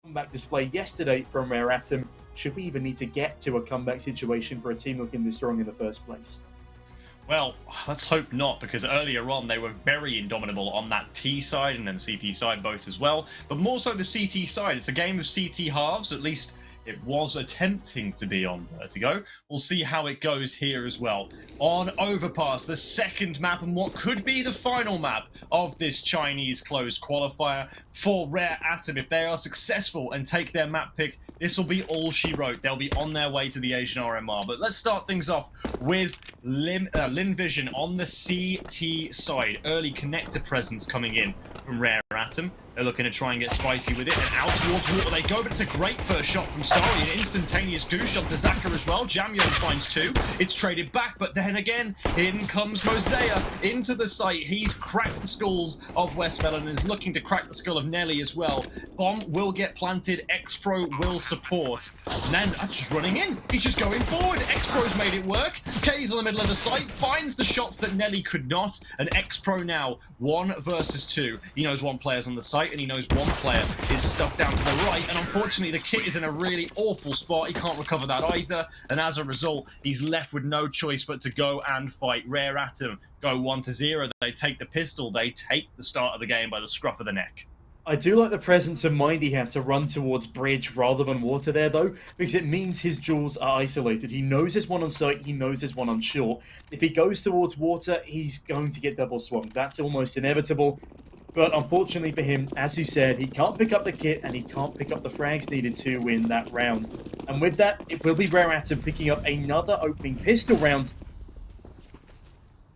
comeback display yesterday from Rare Atom, should we even need to get to a comeback situation for a team looking this strong in the first place? Well, let's hope not, because earlier on they were very indomitable on that T side and then CT side both as well. But more so the CT side. It's a game of CT halves, at least it was attempting to be on Vertigo. We'll see how it goes here as well. On Overpass, the second map and what could be the final map of this Chinese closed qualifier for Rare Atom. If they are successful and take their map pick, this will be all she wrote. They'll be on their way to the Asian RMR. But let's start things off with Lynn Vision on the CT side. Early connector presence coming in from Rare Atom. They're looking to try and get spicy with it, and out towards water they go, but it's a great first shot from Starry, an instantaneous goose shot to Zaka as well. Jamyon finds two. It's traded back, but then again, in comes Mosea into the site. He's cracked the skulls of WestmeloN and is looking to crack the skull of Nelly as well. Bomb will get planted. Xpro will support. And then just running in. He's just going forward. Xpro's made it work. Kaze on the middle of the site finds the shots that Nelly could not, and Xpro now 1 versus 2. He knows one player's on the site, and he knows one player is stuck down to the right, and unfortunately the kit is in a really awful spot. He can't recover that either, and as a result he's left with no choice but to go and fight. Rare Atom go 1-0. They take the pistol. They take the start of the game by the scruff of the neck. I do like the presence of mind he had to run towards bridge rather than water there, though, because it means his duels are isolated. He knows there's one on site, he knows there's one on short. If he goes towards water, he's going to get double swung. That's almost inevitable. But unfortunately for him, as you said, he can't pick up the kit and he can't pick up the frags needed to win that round. And with that, it will be Rare Atom picking up another opening pistol round.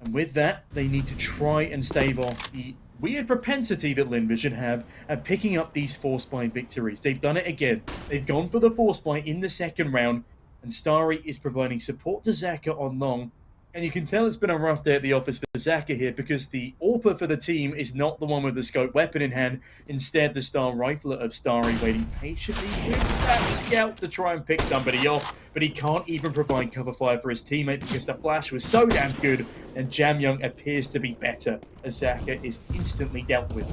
And with that, they need to try and stave off the weird propensity that Lynn Vision have at picking up these force bind victories. They've done it again. They've gone for the force bind in the second round, and Starry is providing support to Zaka on long. And you can tell it's been a rough day at the office for Zaka here, because the AWPer for the team is not the one with the scope weapon in hand. Instead, the star rifler of Starry waiting patiently with that scout to try and pick somebody off. But he can't even provide cover fire for his teammate because the flash was so damn good, and Jamyon appears to be better as Zaka is instantly dealt with.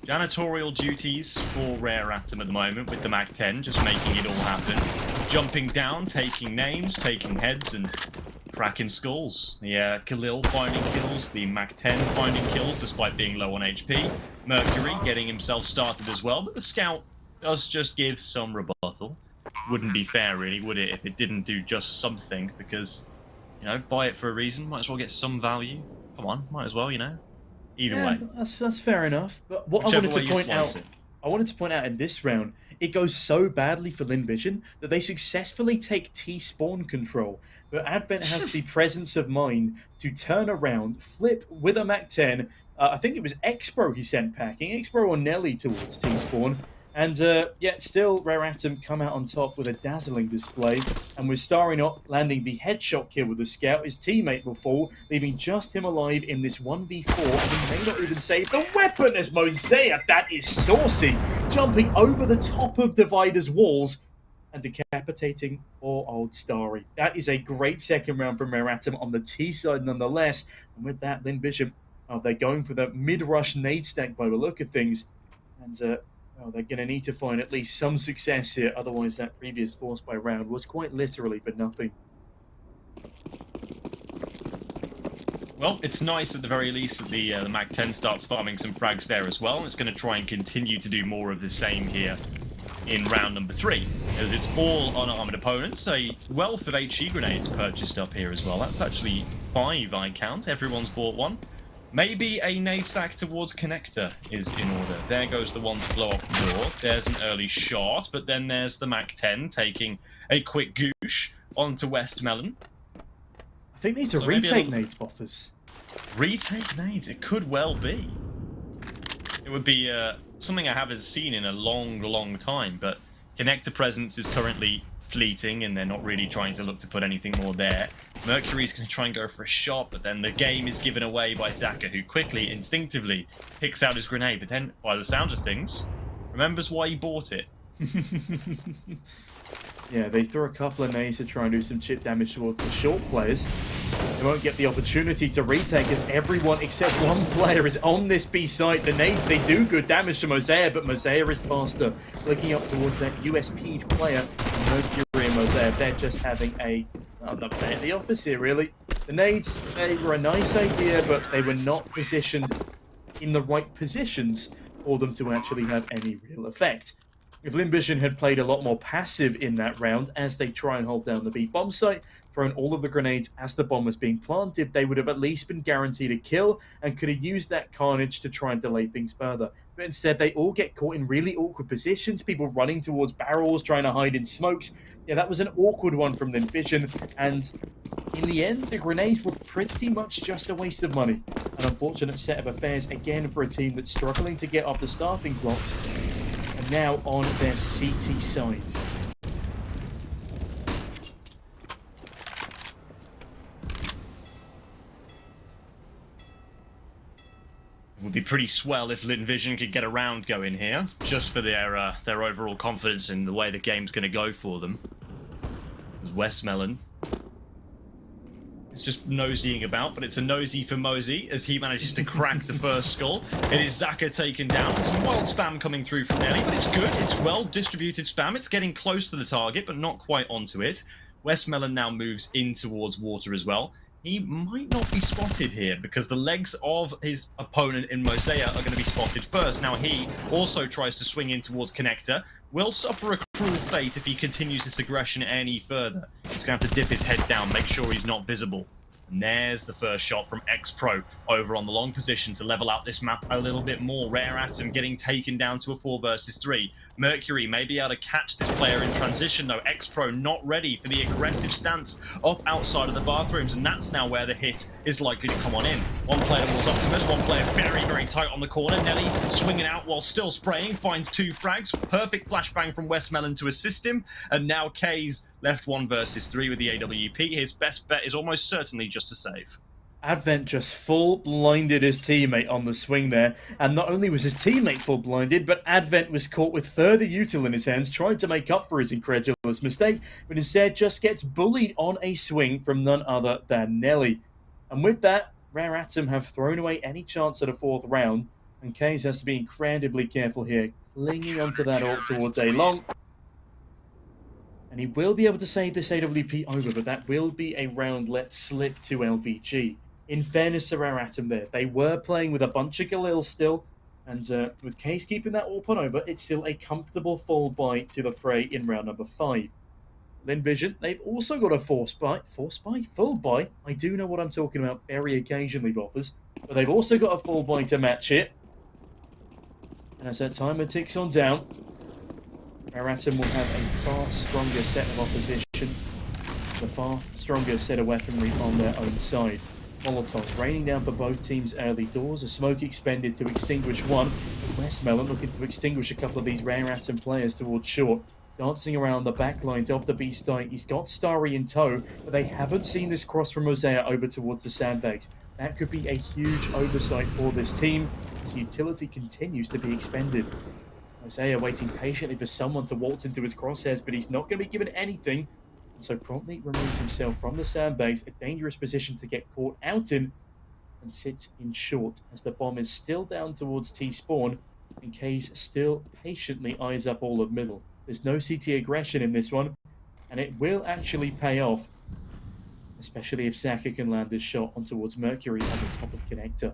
Janitorial duties for Rare Atom at the moment with the MAC-10, just making it all happen. Jumping down, taking names, taking heads, and cracking skulls. The Khalil finding kills, the MAC-10 finding kills despite being low on HP. Mercury getting himself started as well, but the scout does just give some rebuttal. Wouldn't be fair, really, would it, if it didn't do just something? Because, you know, buy it for a reason, might as well get some value. Come on, might as well, you know? Either way. That's fair enough. But what I wanted to point out in this round, it goes so badly for Lynn Vision that they successfully take T-spawn control. But Advent has the presence of mind to turn around, flip with a MAC-10. I think it was Xpro he sent packing. Xpro or Nelly towards T-spawn. And yet still, Rare Atom come out on top with a dazzling display. And with Starry not landing the headshot kill with the scout, his teammate will fall, leaving just him alive in this 1v4. And he may not even save the weapon as Mosea. That is saucy. Jumping over the top of Divider's walls and decapitating poor old Starry. That is a great second round from Rare Atom on the T side nonetheless. And with that, Lynn Vision, they're going for the mid-rush nade stack by the look of things. And well, they're going to need to find at least some success here, otherwise that previous force by round was quite literally for nothing. Well, it's nice at the very least that the MAC-10 starts farming some frags there as well, and it's going to try and continue to do more of the same here in round number 3, as it's all unarmored opponents. A wealth of HE grenades purchased up here as well. That's actually 5, I count. Everyone's bought one. Maybe a nade stack towards connector is in order. There goes the one to blow off the door. There's an early shot, but then there's the MAC-10 taking a quick goosh onto WestmeloN. I think these are retake nades, Boffers. Retake nades? It could well be. It would be something I haven't seen in a long, long time, but connector presence is currently fleeting, and they're not really trying to look to put anything more there. Mercury's going to try and go for a shot, but then the game is given away by Zaka, who quickly, instinctively picks out his grenade, but then, by the sound of things, remembers why he bought it. Yeah, they throw a couple of nades to try and do some chip damage towards the short players. They won't get the opportunity to retake as everyone except one player is on this B site. The nades, they do good damage to Mosaic, but Mosaic is faster. Looking up towards that USP'd player, Mercury and Mosaic, they're just having a day at the office here, really. The nades, they were a nice idea, but they were not positioned in the right positions for them to actually have any real effect. If Lynn had played a lot more passive in that round as they try and hold down the B bomb site, throwing all of the grenades as the bomb was being planted, they would have at least been guaranteed a kill and could have used that carnage to try and delay things further. But instead, they all get caught in really awkward positions, people running towards barrels, trying to hide in smokes. Yeah, that was an awkward one from Lynn, and in the end, the grenades were pretty much just a waste of money. An unfortunate set of affairs again for a team that's struggling to get off the starting blocks. And now on their CT side. It would be pretty swell if Lynn could get a round going here, just for their overall confidence in the way the game's going to go for them. Westmelon is just nosying about, but it's a nosy for Mosey as he manages to crack the first skull. It is Zaka taken down. Some wild spam coming through from Nelly, but it's good. It's well-distributed spam. It's getting close to the target, but not quite onto it. Westmelon now moves in towards water as well. He might not be spotted here because the legs of his opponent in Mosaic are going to be spotted first. Now he also tries to swing in towards Connector. Will suffer a cruel fate if he continues this aggression any further. He's going to have to dip his head down, make sure he's not visible. And there's the first shot from X-Pro over on the long position to level out this map a little bit more. Rare Atom getting taken down to a 4 versus 3. Mercury may be able to catch this player in transition though. X-Pro not ready for the aggressive stance up outside of the bathrooms, and that's now where the hit is likely to come on in. One player towards Optimus, one player very, very tight on the corner. Nelly swinging out while still spraying, finds 2 frags. Perfect flashbang from Westmelon to assist him, and now Kaze left 1 versus 3 with the AWP. His best bet is almost certainly just to save. Advent just full blinded his teammate on the swing there, and not only was his teammate full blinded, but Advent was caught with further util in his hands, trying to make up for his incredulous mistake, but instead just gets bullied on a swing from none other than Nelly. And with that, Rare Atom have thrown away any chance at a 4th round, and Kaze has to be incredibly careful here, clinging onto that ult towards A long. And he will be able to save this AWP over, but that will be a round let slip to LVG. In fairness to Rare Atom there, they were playing with a bunch of Galil still, and with Kaze keeping that AWP over, it's still a comfortable full buy to the fray in round number 5. Lynn, they've also got a full buy. I do know what I'm talking about very occasionally, Boffers, but they've also got a full buy to match it. And as that timer ticks on down, Rare Atom will have a far stronger set of opposition, a far stronger set of weaponry on their own side. Molotovs raining down for both teams' early doors, a smoke expended to extinguish one. Westmelon looking to extinguish a couple of these Rare Atom players towards short. Dancing around the back lines of the B site, he's got Starry in tow, but they haven't seen this cross from Mosaic over towards the sandbags. That could be a huge oversight for this team as utility continues to be expended. Mosaic waiting patiently for someone to waltz into his crosshairs, but he's not going to be given anything, and so promptly removes himself from the sandbags, a dangerous position to get caught out in, and sits in short as the bomb is still down towards T-spawn, and Kaze still patiently eyes up all of middle. There's no CT aggression in this one, and it will actually pay off, especially if Zaka can land this shot on towards Mercury on the top of Connector.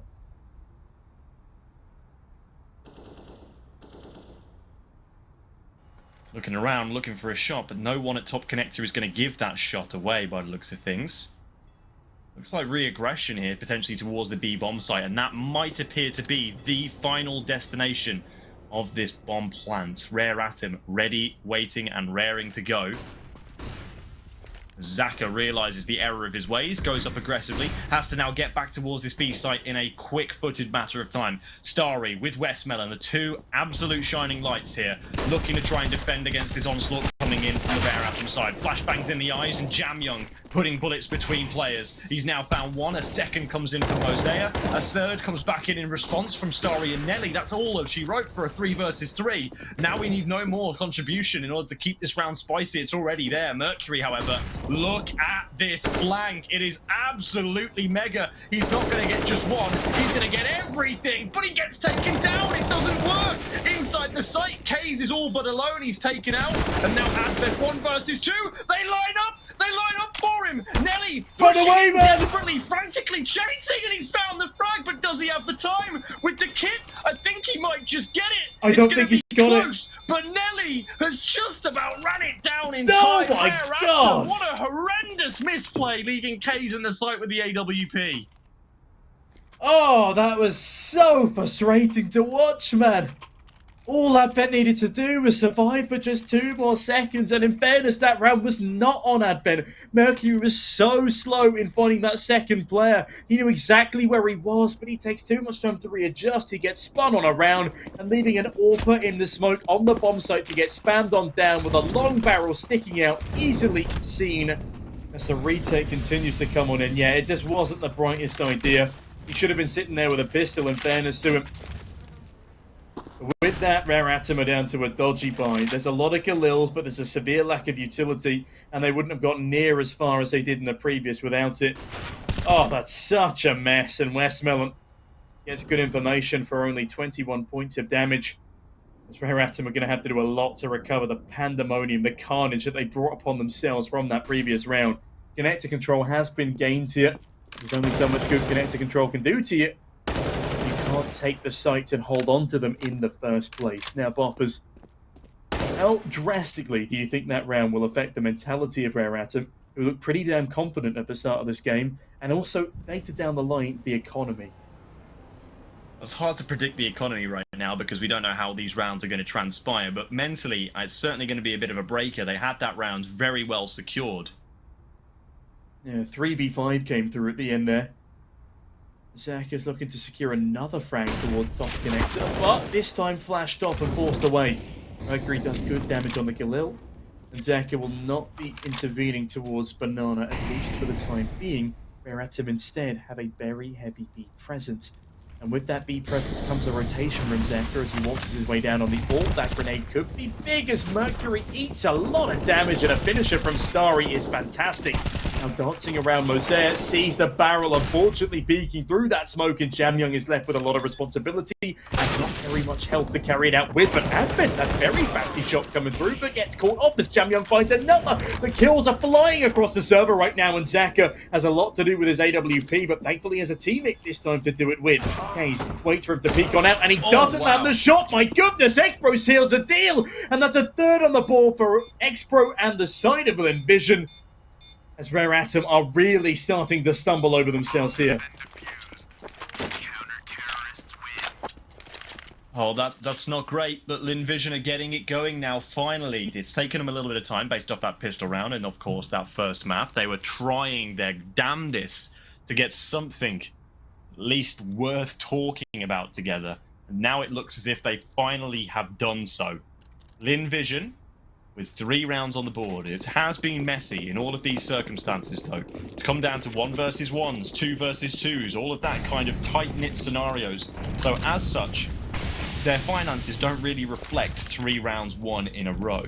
Looking around, looking for a shot, but no one at top connector is going to give that shot away by the looks of things. Looks like re-aggression here, potentially towards the B bomb site, and that might appear to be the final destination of this bomb plant. Rare Atom ready, waiting, and raring to go. Zaka realizes the error of his ways, goes up aggressively, has to now get back towards this B site in a quick-footed matter of time. Starry with Westmelon, the 2 absolute shining lights here, looking to try and defend against this onslaught coming in from the Bear Atom side. Flashbangs in the eyes, and Jamyoung putting bullets between players. He's now found one. A second comes in from Mosea. A third comes back in response from Starry and Nelly. That's all that she wrote for a 3 versus 3. Now we need no more contribution in order to keep this round spicy. It's already there. Mercury, however, look at this flank. It is absolutely mega. He's not going to get just one. He's going to get everything, but he gets taken down. It doesn't work. Inside the site, Kaze is all but alone. He's taken out. And now Advent 1 versus 2. They line up. They line up for him. Nelly pushing him desperately, frantically chasing, and he's found the frag, but does he have the time? With the kit, I think he might just get it. I don't think he's got close, but Nelly has just about ran it down in time. time. Oh my God. What a horrendous misplay, leaving Kaze in the site with the AWP. Oh, that was so frustrating to watch, man. All Advent needed to do was survive for just 2 more seconds, and in fairness, that round was not on Advent. Mercury was so slow in finding that second player. He knew exactly where he was, but he takes too much time to readjust. He gets spun on a round, and leaving an AWP in the smoke on the bomb site to get spammed on down with a long barrel sticking out, easily seen. As the retake continues to come on in. Yeah, it just wasn't the brightest idea. He should have been sitting there with a pistol, in fairness to him. With that, Rare Atom are down to a dodgy buy. There's a lot of Galils, but there's a severe lack of utility, and they wouldn't have gotten near as far as they did in the previous without it. Oh, that's such a mess, and Westmelon gets good information for only 21 points of damage. As Rare Atom are going to have to do a lot to recover the pandemonium, the carnage that they brought upon themselves from that previous round. Connector control has been gained to you. There's only so much good connector control can do to you. You can't take the sites and hold on to them in the first place. Now, Boffers, how drastically do you think that round will affect the mentality of Rare Atom, who looked pretty damn confident at the start of this game, and also, later down the line, the economy? It's hard to predict the economy right now because we don't know how these rounds are going to transpire, but mentally, it's certainly going to be a bit of a breaker. They had that round very well secured. Yeah, 3v5 came through at the end there. Zach is looking to secure another frag towards top connector, but this time flashed off and forced away. Mercury does good damage on the Galil, and Zaka will not be intervening towards Banana, at least for the time being. Rare Atom instead have a very heavy B presence. And with that B presence comes a rotation from Zaka as he walks his way down on the AWP. That grenade could be big as Mercury eats a lot of damage, and a finisher from Starry is fantastic. Now dancing around, Mosea sees the barrel, unfortunately peeking through that smoke, and Jamyoung is left with a lot of responsibility and not very much health to carry it out with. But Advent, that very fancy shot coming through, but gets caught off as Jamyoung finds another. The kills are flying across the server right now, and Zaka has a lot to do with his AWP, but thankfully has a teammate this time to do it with. Kaze waits for him to peek on out, and he doesn't land the shot. My goodness, Expro seals the deal, and that's a third on the board for Expro and the side of Lynn Vision, as Rare Atom are really starting to stumble over themselves here. Oh, that's not great, but Lynn Vision are getting it going now, finally. It's taken them a little bit of time based off that pistol round and, of course, that first map. They were trying their damnedest to get something at least worth talking about together. And now it looks as if they finally have done so. Lynn Vision, with 3 rounds on the board. It has been messy in all of these circumstances, though. It's come down to 1 versus 1s, 2 versus 2s, all of that kind of tight-knit scenarios. So as such, their finances don't really reflect 3 rounds won in a row.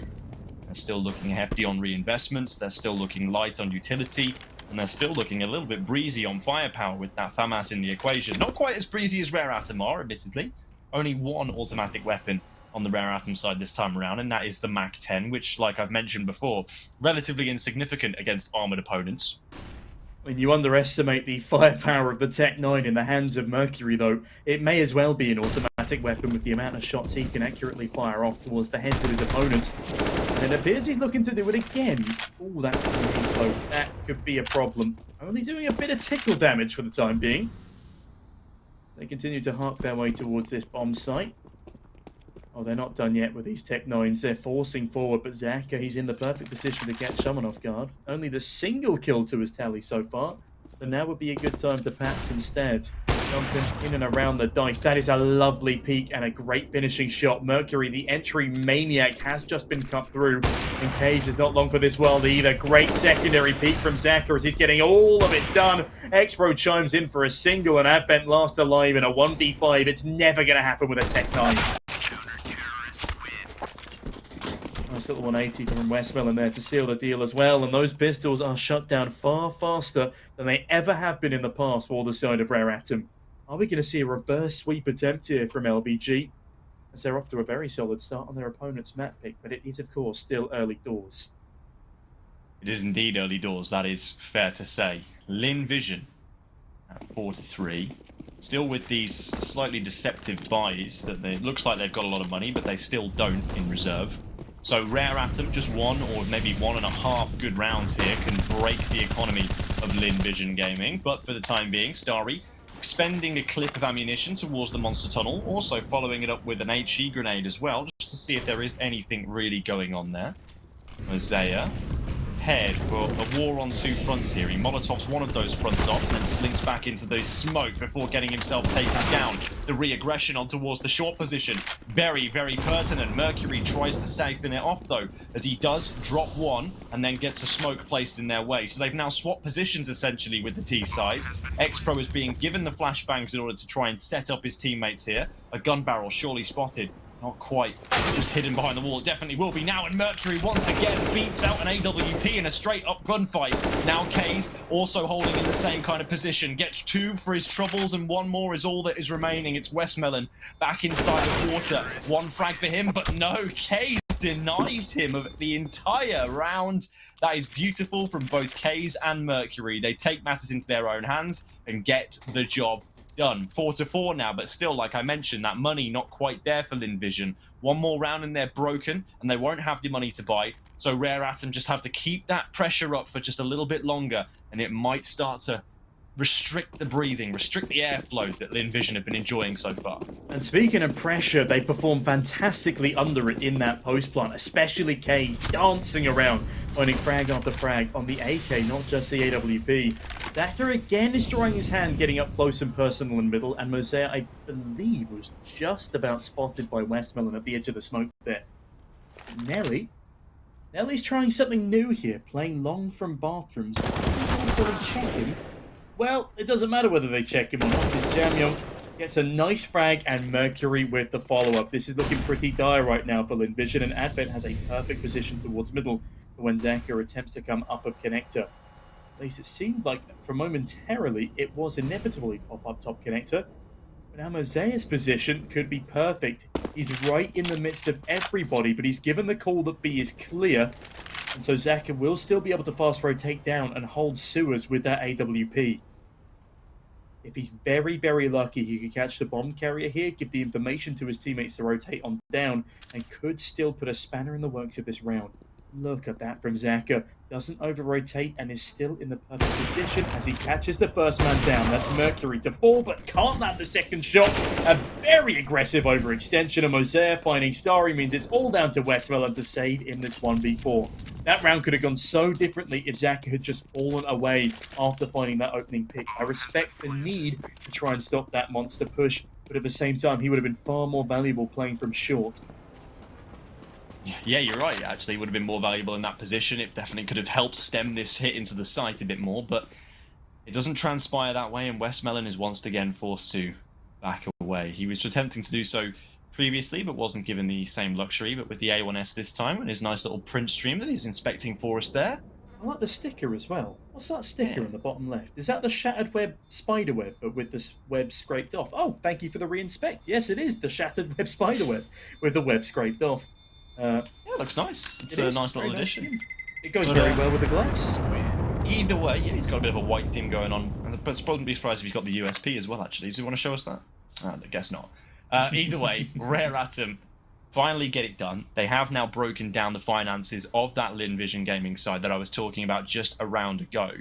They're still looking hefty on reinvestments, they're still looking light on utility, and they're still looking a little bit breezy on firepower with that FAMAS in the equation. Not quite as breezy as Rare Atom are, admittedly. Only 1 automatic weapon on the Rare Atom side this time around, and that is the MAC-10, which, like I've mentioned before, relatively insignificant against armoured opponents. When you underestimate the firepower of the Tech-9 in the hands of Mercury, though, it may as well be an automatic weapon with the amount of shots he can accurately fire off towards the heads of his opponent. And it appears he's looking to do it again. Ooh, that could be a problem. Only doing a bit of tickle damage for the time being. They continue to hark their way towards this bomb site. Oh, they're not done yet with these Tech-9s. They're forcing forward, but Zaka, he's in the perfect position to get someone off guard. Only the single kill to his tally so far, but now would be a good time to pass instead. Jumping in and around the dice. That is a lovely peek and a great finishing shot. Mercury, the entry maniac, has just been cut through. And kaze is not long for this world either. Great secondary peek from Zaka as he's getting all of it done. Expro chimes in for a single and Advent last alive in a 1v5. It's never going to happen with a Tech 9. Nice little 180 from Westmelon there to seal the deal as well. And those pistols are shut down far faster than they ever have been in the past for the side of Rare Atom. Are we going to see a reverse sweep attempt here from LVG? As they're off to a very solid start on their opponent's map pick, but it is, of course, still early doors. It is indeed early doors, that is fair to say. Lynn Vision at 4-3. Still with these slightly deceptive buys that it looks like they've got a lot of money, but they still don't in reserve. So Rare Atom, just one or maybe 1.5 good rounds here can break the economy of Lynn Vision Gaming. But for the time being, Starry expending a clip of ammunition towards the monster tunnel, also following it up with an HE grenade as well, just to see if there is anything really going on there. Mosea prepared for a war on two fronts here. He Molotovs one of those fronts off and then slinks back into the smoke before getting himself taken down. The re-aggression on towards the short position. Very, very pertinent. Mercury tries to siphon it off though, as he does drop one and then gets a smoke placed in their way. So they've now swapped positions essentially with the T side. Expro is being given the flashbangs in order to try and set up his teammates here. A gun barrel surely spotted. Not quite. Just hidden behind the wall. It definitely will be now. And Mercury once again beats out an AWP in a straight-up gunfight. Now kaze also holding in the same kind of position. Gets two for his troubles and one more is all that is remaining. It's Westmelon back inside the water. One frag for him, but no. kaze denies him of the entire round. That is beautiful from both kaze and Mercury. They take matters into their own hands and get the job done. 4-4 now, but still, like I mentioned, that money not quite there for Lynn Vision. One more round and they're broken, and they won't have the money to buy. So Rare Atom just have to keep that pressure up for just a little bit longer, and it might start to restrict the breathing, restrict the airflow that Lynn Vision have been enjoying so far. And speaking of pressure, they perform fantastically under it in that post plant, especially kaze dancing around, finding frag after frag on the AK, not just the AWP. Dactor again is trying his hand, getting up close and personal in middle, and Mosea, I believe, was just about spotted by Westmelon at the edge of the smoke there. Nelly's trying something new here, playing long from bathrooms. Will they check him? Well, it doesn't matter whether they check him or not, because Jamyong gets a nice frag and Mercury with the follow-up. This is looking pretty dire right now for Lynn Vision, and Advent has a perfect position towards middle for when Zaka attempts to come up of connector. At least it seemed like for momentarily it was inevitably pop up top connector. But now Mosea's position could be perfect. He's right in the midst of everybody, but he's given the call that B is clear. And so Zaka will still be able to fast rotate down and hold sewers with that AWP. If he's very, very lucky, he could catch the bomb carrier here, give the information to his teammates to rotate on down, and could still put a spanner in the works of this round. Look at that from Zaka. Doesn't over-rotate and is still in the perfect position as he catches the first man down. That's Mercury to fall, but can't land the second shot. A very aggressive overextension of Mosea finding Starry means it's all down to Westmelon to save in this 1v4. That round could have gone so differently if Zaka had just fallen away after finding that opening pick. I respect the need to try and stop that monster push, but at the same time, he would have been far more valuable playing from short. Yeah, you're right. Actually, it would have been more valuable in that position. It definitely could have helped stem this hit into the site a bit more, but it doesn't transpire that way, and Westmelon is once again forced to back away. He was attempting to do so previously, but wasn't given the same luxury, but with the A1S this time, and his nice little print stream that he's inspecting for us there. I like the sticker as well. What's that sticker in the bottom left? Is that the shattered web spider web, but with the web scraped off? Oh, thank you for the reinspect. Yes, it is the shattered web spider web with the web scraped off. Yeah, it looks nice. It's a nice little addition. It goes very well with the gloves. Either way, yeah, he's got a bit of a white theme going on. But I wouldn't be surprised if he's got the USP as well, actually. Does he want to show us that? I guess not. Either way, Rare Atom finally get it done. They have now broken down the finances of that Lynn Vision Gaming side that I was talking about just a round ago.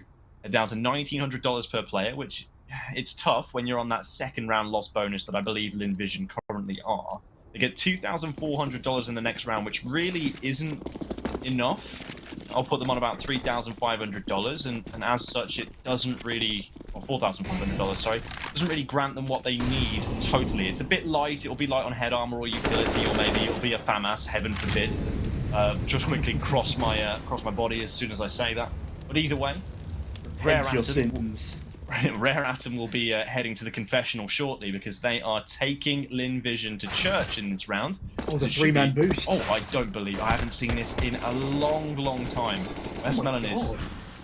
They're down to $1,900 per player, which it's tough when you're on that second round loss bonus that I believe Lynn Vision currently are. They get $2,400 in the next round, which really isn't enough. I'll put them on about $3,500, and as such, it doesn't really, or $4,500, sorry, doesn't really grant them what they need totally. It's a bit light. It'll be light on head armor or utility, or maybe it'll be a FAMAS, heaven forbid. Just quickly cross my body as soon as I say that. But either way, Repent your sins. Rare Atom will be heading to the confessional shortly because they are taking Lynn Vision to church in this round. Oh, the three-man boost. Oh, I don't believe. I haven't seen this in a long, long time. WestmeloN is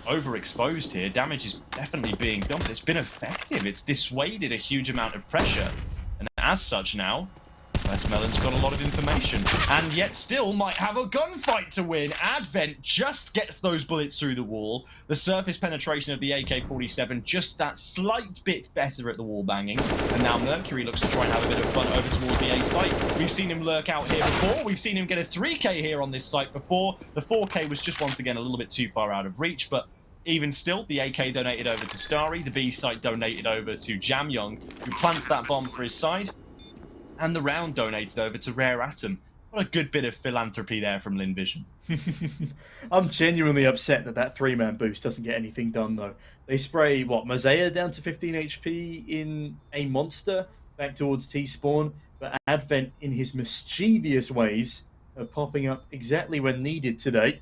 overexposed here. Damage is definitely being done, but it's been effective. It's dissuaded a huge amount of pressure. And as such now, WestmeloN's got a lot of information, and yet still might have a gunfight to win. Advent just gets those bullets through the wall. The surface penetration of the AK-47 just that slight bit better at the wall banging. And now Mercury looks to try and have a bit of fun over towards the A site. We've seen him lurk out here before. We've seen him get a 3K here on this site before. The 4K was just once again a little bit too far out of reach, but even still, the AK donated over to Starry. The B site donated over to Jamyoung, who plants that bomb for his side. And the round donated over to Rare Atom. What a good bit of philanthropy there from Lynn Vision. I'm genuinely upset that that three-man boost doesn't get anything done, though. They spray, what, Mosea down to 15 HP in a monster back towards T-spawn, but Advent, in his mischievous ways of popping up exactly when needed today,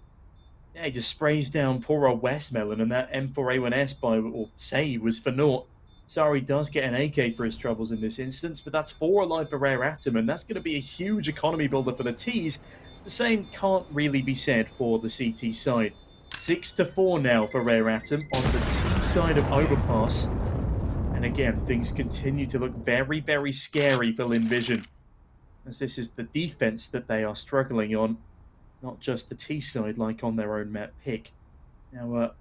yeah, he just sprays down poor old WestmeloN, and that M4A1S buy, or save, was for naught. Sorry does get an AK for his troubles in this instance, but that's 4 alive for Rare Atom, and that's going to be a huge economy builder for the Ts. The same can't really be said for the CT side. 6-4 now for Rare Atom on the T side of Overpass. And again, things continue to look very, very scary for Lynn Vision, as this is the defense that they are struggling on, not just the T side like on their own map pick. Now,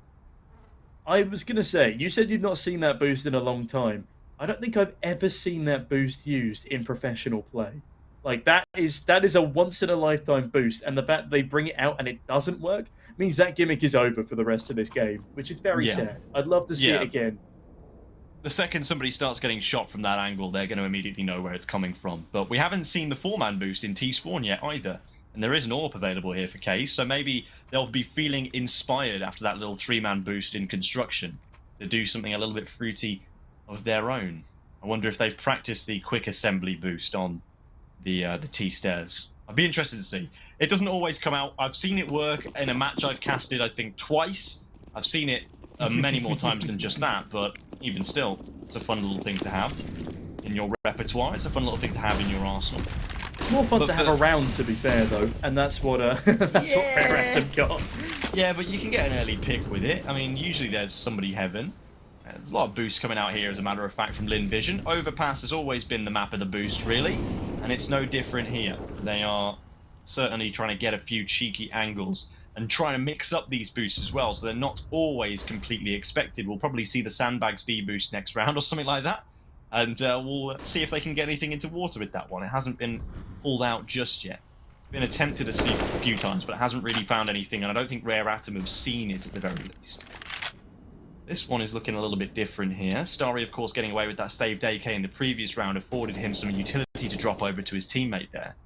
I was going to say, you said you've not seen that boost in a long time. I don't think I've ever seen that boost used in professional play. Like, that is a once-in-a-lifetime boost, and the fact they bring it out and it doesn't work means that gimmick is over for the rest of this game, which is very sad. I'd love to see it again. The second somebody starts getting shot from that angle, they're going to immediately know where it's coming from. But we haven't seen the 4-man boost in T-spawn yet either. And there is an AWP available here for kaze, so maybe they'll be feeling inspired after that little 3-man boost in construction to do something a little bit fruity of their own. I wonder if they've practiced the quick assembly boost on the T-stairs. I'd be interested to see. It doesn't always come out. I've seen it work in a match I've casted, I think, twice. I've seen it many more times than just that, but even still, it's a fun little thing to have in your repertoire. It's a fun little thing to have in your arsenal. More fun to have around, to be fair, though, and that's what what Rare Atom got. Yeah, but you can get an early pick with it. I mean, usually there's somebody heaven. There's a lot of boosts coming out here, as a matter of fact, from Lynn Vision. Overpass has always been the map of the boost, really, and it's no different here. They are certainly trying to get a few cheeky angles and trying to mix up these boosts as well, so they're not always completely expected. We'll probably see the Sandbags V boost next round or something like that. And we'll see if they can get anything into water with that one. It hasn't been pulled out just yet. It's been attempted a few times, but it hasn't really found anything, and I don't think Rare Atom have seen it at the very least. This one is looking a little bit different here. Starry, of course, getting away with that saved AK in the previous round afforded him some utility to drop over to his teammate there.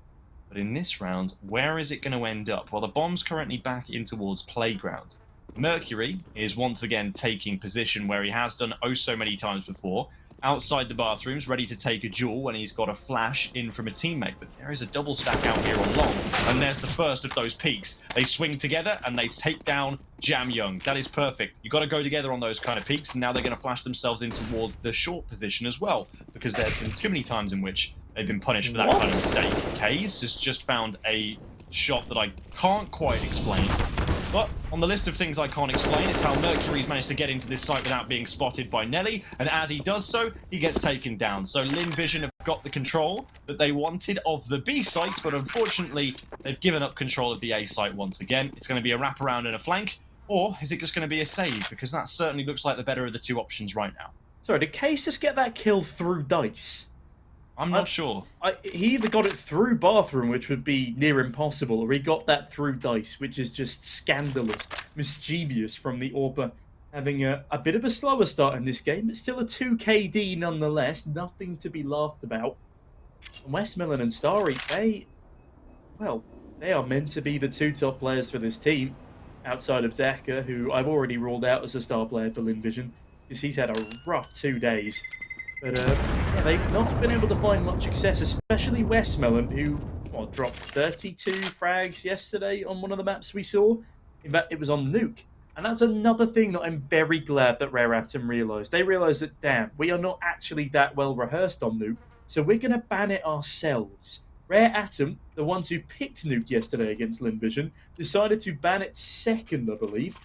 But in this round, where is it going to end up? Well, the bomb's currently back in towards Playground. Mercury is once again taking position where he has done oh so many times before, outside the bathrooms, ready to take a duel when he's got a flash in from a teammate. But there is a double stack out here on long, and there's the first of those peaks. They swing together, and they take down Jamyoung. That is perfect. You've got to go together on those kind of peaks, and now they're going to flash themselves in towards the short position as well, because there's been too many times in which they've been punished for that kind of mistake. kaze has just found a shot that I can't quite explain. But on the list of things I can't explain, it's how Mercury's managed to get into this site without being spotted by Nelly, and as he does so, he gets taken down. So Lynn Vision have got the control that they wanted of the B site, but unfortunately, they've given up control of the A site once again. It's going to be a wraparound and a flank, or is it just going to be a save? Because that certainly looks like the better of the two options right now. Sorry, did kaze just get that kill through dice? I'm not sure. He either got it through bathroom, which would be near impossible, or he got that through dice, which is just scandalous, mischievous from the AWPer. Having a bit of a slower start in this game, but still a 2 KD nonetheless, nothing to be laughed about. And WestmeloN and Starry, they are meant to be the two top players for this team. outside of Zaka, who I've already ruled out as a star player for Lynn Vision, because he's had a rough 2 days. But yeah, they've not been able to find much success, especially Westmelon, who dropped 32 frags yesterday on one of the maps we saw. In fact, it was on Nuke. And that's another thing that I'm very glad that Rare Atom realised. They realised that, damn, we are not actually that well rehearsed on Nuke, so we're going to ban it ourselves. Rare Atom, the ones who picked Nuke yesterday against Lynn Vision, decided to ban it second, I believe.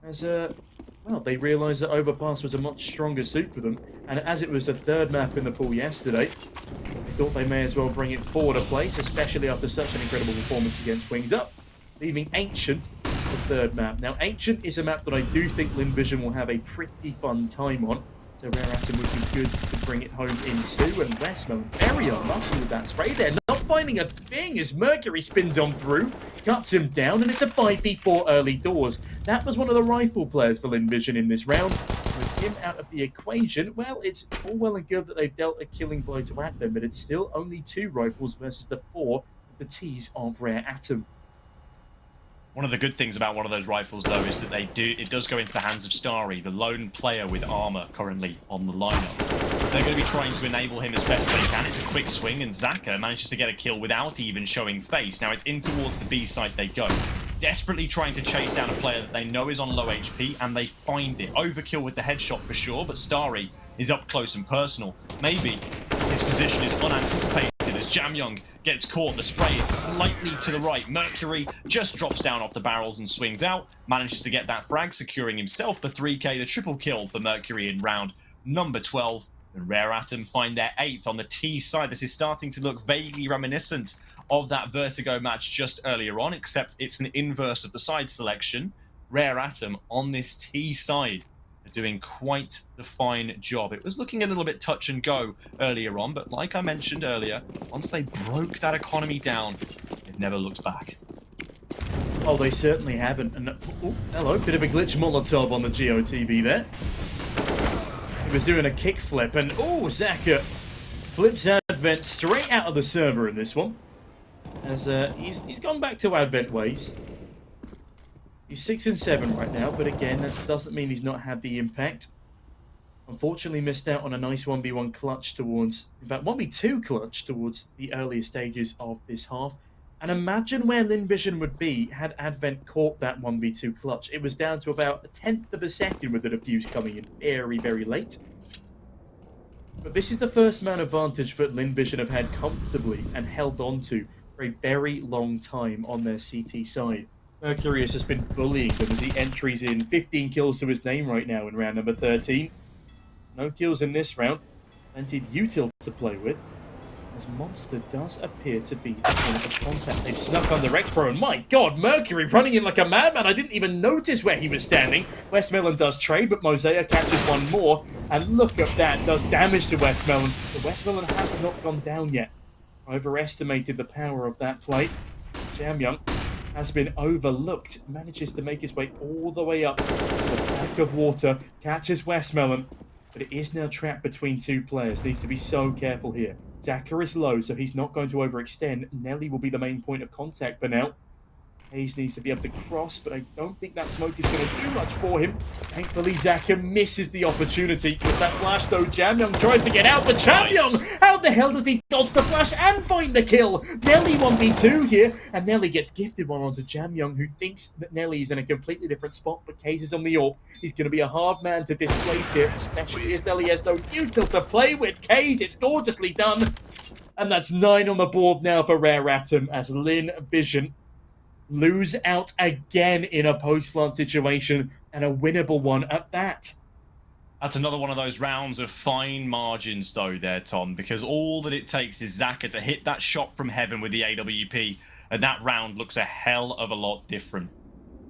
As, well, they realised that Overpass was a much stronger suit for them, and as it was the third map in the pool yesterday, they thought they may as well bring it forward a place, especially after such an incredible performance against Wings Up, leaving Ancient as the third map. Now, Ancient is a map that I do think Lynn Vision will have a pretty fun time on, so Rare Atom would be good to bring it home into, and WestmeloN very unlucky with that spray there, not finding a thing as Mercury spins on through, cuts him down, and it's a 5v4 early doors. That was one of the rifle players for Lynn Vision in this round. With him out of the equation, well, it's all well and good that they've dealt a killing blow to Advent, but it's still only 2 rifles versus the 4 with the T's of Rare Atom. One of the good things about one of those rifles, though, is that it does go into the hands of Starry, the lone player with armor currently on the lineup. They're going to be trying to enable him as best they can. It's a quick swing, and Zaka manages to get a kill without even showing face. Now it's in towards the B side they go, desperately trying to chase down a player that they know is on low HP, and they find it. Overkill with the headshot for sure, but Starry is up close and personal. Maybe his position is unanticipated. As Jamyoung gets caught, the spray is slightly to the right. Mercury just drops down off the barrels and swings out, manages to get that frag, securing himself the 3k, the triple kill for Mercury in round number 12. And Rare Atom find their 8th on the T side. This is starting to look vaguely reminiscent of that Vertigo match just earlier on, except it's an inverse of the side selection. Rare Atom on this T side are doing quite the fine job. It was looking a little bit touch and go earlier on, but like I mentioned earlier, once they broke that economy down, they've never looked back. Oh, they certainly haven't. And oh, hello, bit of a glitch Molotov on the GOTV there. He was doing a kickflip, and oh, Zaka flips Advent straight out of the server in this one. As he's gone back to Advent ways. He's 6 and 7 right now, but again, that doesn't mean he's not had the impact. Unfortunately, missed out on a nice 1v1 clutch towards, in fact, 1v2 clutch towards the earlier stages of this half. And imagine where Lynn Vision would be had Advent caught that 1v2 clutch. It was down to about 1/10 of a second with the defuse coming in very, very late. But this is the first man advantage that Lynn Vision have had comfortably and held on to for a very long time on their CT side. Mercury has just been bullying them as he entries in 15 kills to his name right now in round number 13. No kills in this round. Plenty of util to play with. As Monster does appear to be the point of contact. They've snuck under Rexpro, and my god, Mercury running in like a madman. I didn't even notice where he was standing. WestmeloN does trade, but Mosaic catches one more. And look at that, does damage to WestmeloN. But WestmeloN has not gone down yet. I overestimated the power of that play. Jamyoung has been overlooked, manages to make his way all the way up to the back of water, catches WestmeloN, but it is now trapped between 2 players. Needs to be so careful here. Zaka is low, so he's not going to overextend. Nelly will be the main point of contact for now. Kaze needs to be able to cross, but I don't think that smoke is going to do much for him. Thankfully, Zaka misses the opportunity with that flash, though. Jamyoung tries to get out, but Jamyoung, how the hell does he dodge the flash and find the kill? Nelly 1v2 here, and Nelly gets gifted one onto Jamyoung, who thinks that Nelly is in a completely different spot, but Kaze is on the AWP. He's going to be a hard man to displace here, especially as Nelly has no util to play with. Kaze, it's gorgeously done. And that's 9 on the board now for Rare Atom as Lynn Vision lose out again in a post-plant situation, and a winnable one at that. That's another one of those rounds of fine margins, though, there, Tom, because all that it takes is Zaka to hit that shot from heaven with the AWP, and that round looks a hell of a lot different.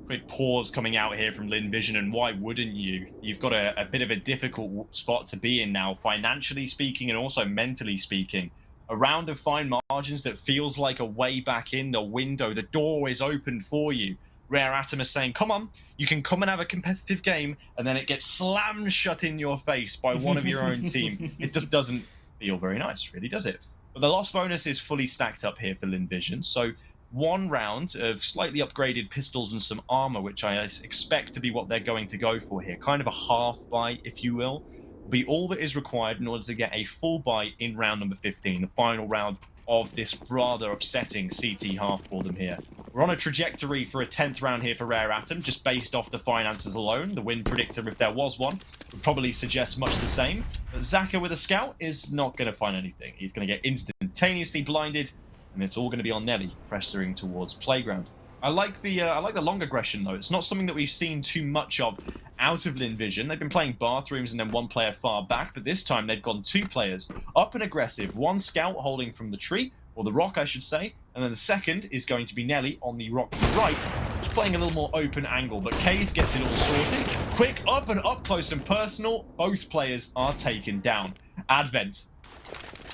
Quick pause coming out here from Lynn Vision, and why wouldn't you? You've got a bit of a difficult spot to be in now, financially speaking and also mentally speaking. A round of fine margins that feels like a way back in the window. The door is open for you. Rare Atom is saying, come on, you can come and have a competitive game, and then it gets slammed shut in your face by one of your own team. It just doesn't feel very nice, really, does it? But the loss bonus is fully stacked up here for Lynn Vision, so 1 round of slightly upgraded pistols and some armor, which I expect to be what they're going to go for here. Kind of a half buy, if you will. Be all that is required in order to get a full buy in round number 15, the final round of this rather upsetting CT half for them here. We're on a trajectory for a 10th round here for Rare Atom, just based off the finances alone. The win predictor, if there was one, would probably suggest much the same. But Zaka with a scout is not going to find anything. He's going to get instantaneously blinded, and it's all going to be on Nelly, pressuring towards Playground. I like the long aggression, though. It's not something that we've seen too much of out of Lynn Vision. They've been playing bathrooms and then 1 player far back, but this time they've gone 2 players up and aggressive. 1 scout holding from the tree, or the rock, I should say, and then the second is going to be Nelly on the rock to the right, just playing a little more open angle, but Kaze gets it all sorted. Quick up and up close and personal. Both players are taken down. Advent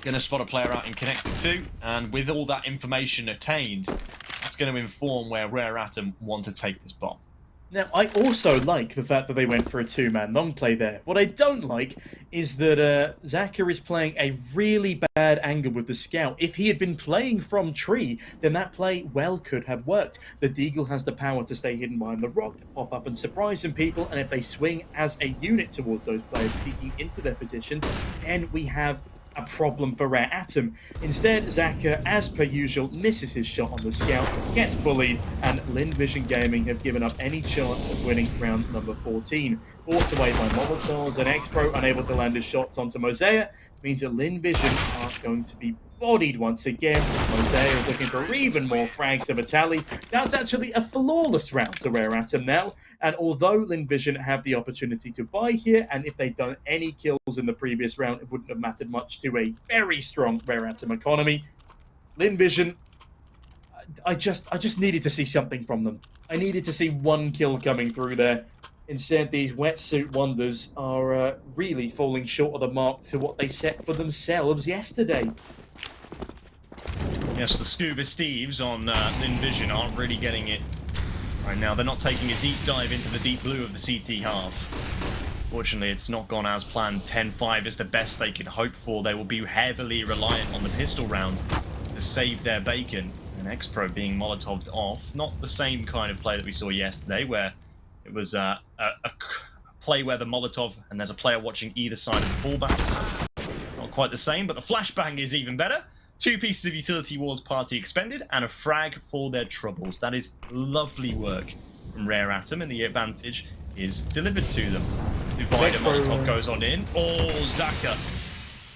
going to spot a player out in connected 2, and with all that information attained, that's going to inform where Rare Atom want to take this bomb. Now, I also like the fact that they went for a 2-man long play there. What I don't like is that Zaka is playing a really bad angle with the scout. If he had been playing from tree, then that play well could have worked. The Deagle has the power to stay hidden behind the rock, pop up and surprise some people, and if they swing as a unit towards those players peeking into their position, then we have a problem for Rare Atom. Instead, Zaka, as per usual, misses his shot on the scout, gets bullied, and Lynn Vision Gaming have given up any chance of winning round number 14. Forced away by Molotovs, and X-Pro, unable to land his shots onto Mosaic, means that Lynn Vision are going to be bodied once again. Mosaic is looking for even more frags to tally. That's actually a flawless round to Rare Atom now, and although Lynn Vision have the opportunity to buy here, and if they'd done any kills in the previous round, it wouldn't have mattered much to a very strong Rare Atom economy. Lynn Vision, I just needed to see something from them. I needed to see 1 kill coming through there. Instead, these wetsuit wonders are really falling short of the mark to what they set for themselves yesterday. Yes, the Scuba Steves on Lynn Vision aren't really getting it right now. They're not taking a deep dive into the deep blue of the CT half. Fortunately, it's not gone as planned. 10-5 is the best they could hope for. They will be heavily reliant on the pistol round to save their bacon. And X-Pro being Molotoved off. Not the same kind of play that we saw yesterday, where it was a play where the Molotov and there's a player watching either side of the fallbacks. Not quite the same, but the flashbang is even better. 2 pieces of utility wards party expended, and a frag for their troubles. That is lovely work from Rare Atom, and the advantage is delivered to them. Divider Molotov goes on in. Oh, Zaka.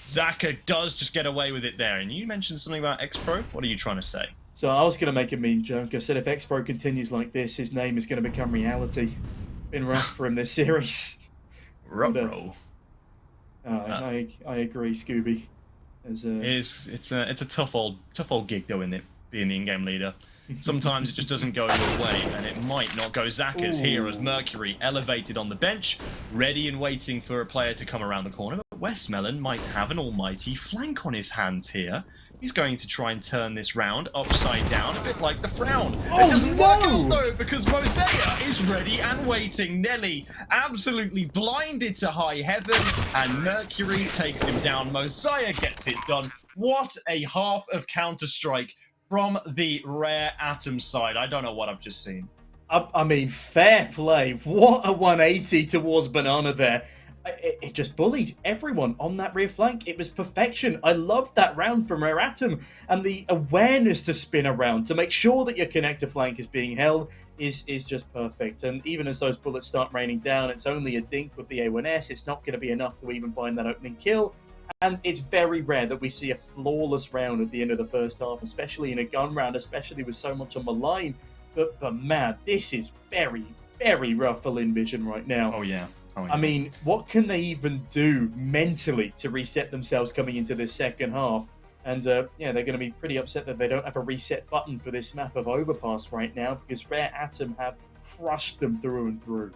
Zaka does just get away with it there. And you mentioned something about X-Pro. What are you trying to say? So I was going to make a mean joke. I said if X-Pro continues like this, his name is going to become reality. Been rough for him this series. Ruh-roh. I agree, Scooby. It's a tough old gig though, isn't it? Being the in-game leader. Sometimes it just doesn't go your way, and it might not go Zaka's here as Mercury elevated on the bench, ready and waiting for a player to come around the corner. But Westmelon might have an almighty flank on his hands here. He's going to try and turn this round upside down, a bit like the frown. It doesn't work out though, because Mosaic is ready and waiting. Nelly absolutely blinded to high heaven, and Mercury takes him down. Mosaic gets it done. What a half of Counter-Strike from the Rare Atom side. I don't know what I've just seen. I mean, fair play. What a 180 towards Banana there. It just bullied everyone on that rear flank. It was perfection. I loved that round from Rare Atom, and the awareness to spin around to make sure that your connector flank is being held is just perfect. And even as those bullets start raining down, it's only a dink with the A1S. It's not going to be enough to even find that opening kill. And it's very rare that we see a flawless round at the end of the first half, especially in a gun round, especially with so much on the line. But man, this is very, very rough for Lynn Vision right now. Oh yeah. I mean, what can they even do mentally to reset themselves coming into this second half? And yeah, they're going to be pretty upset that they don't have a reset button for this map of Overpass right now, because Rare Atom have crushed them through and through.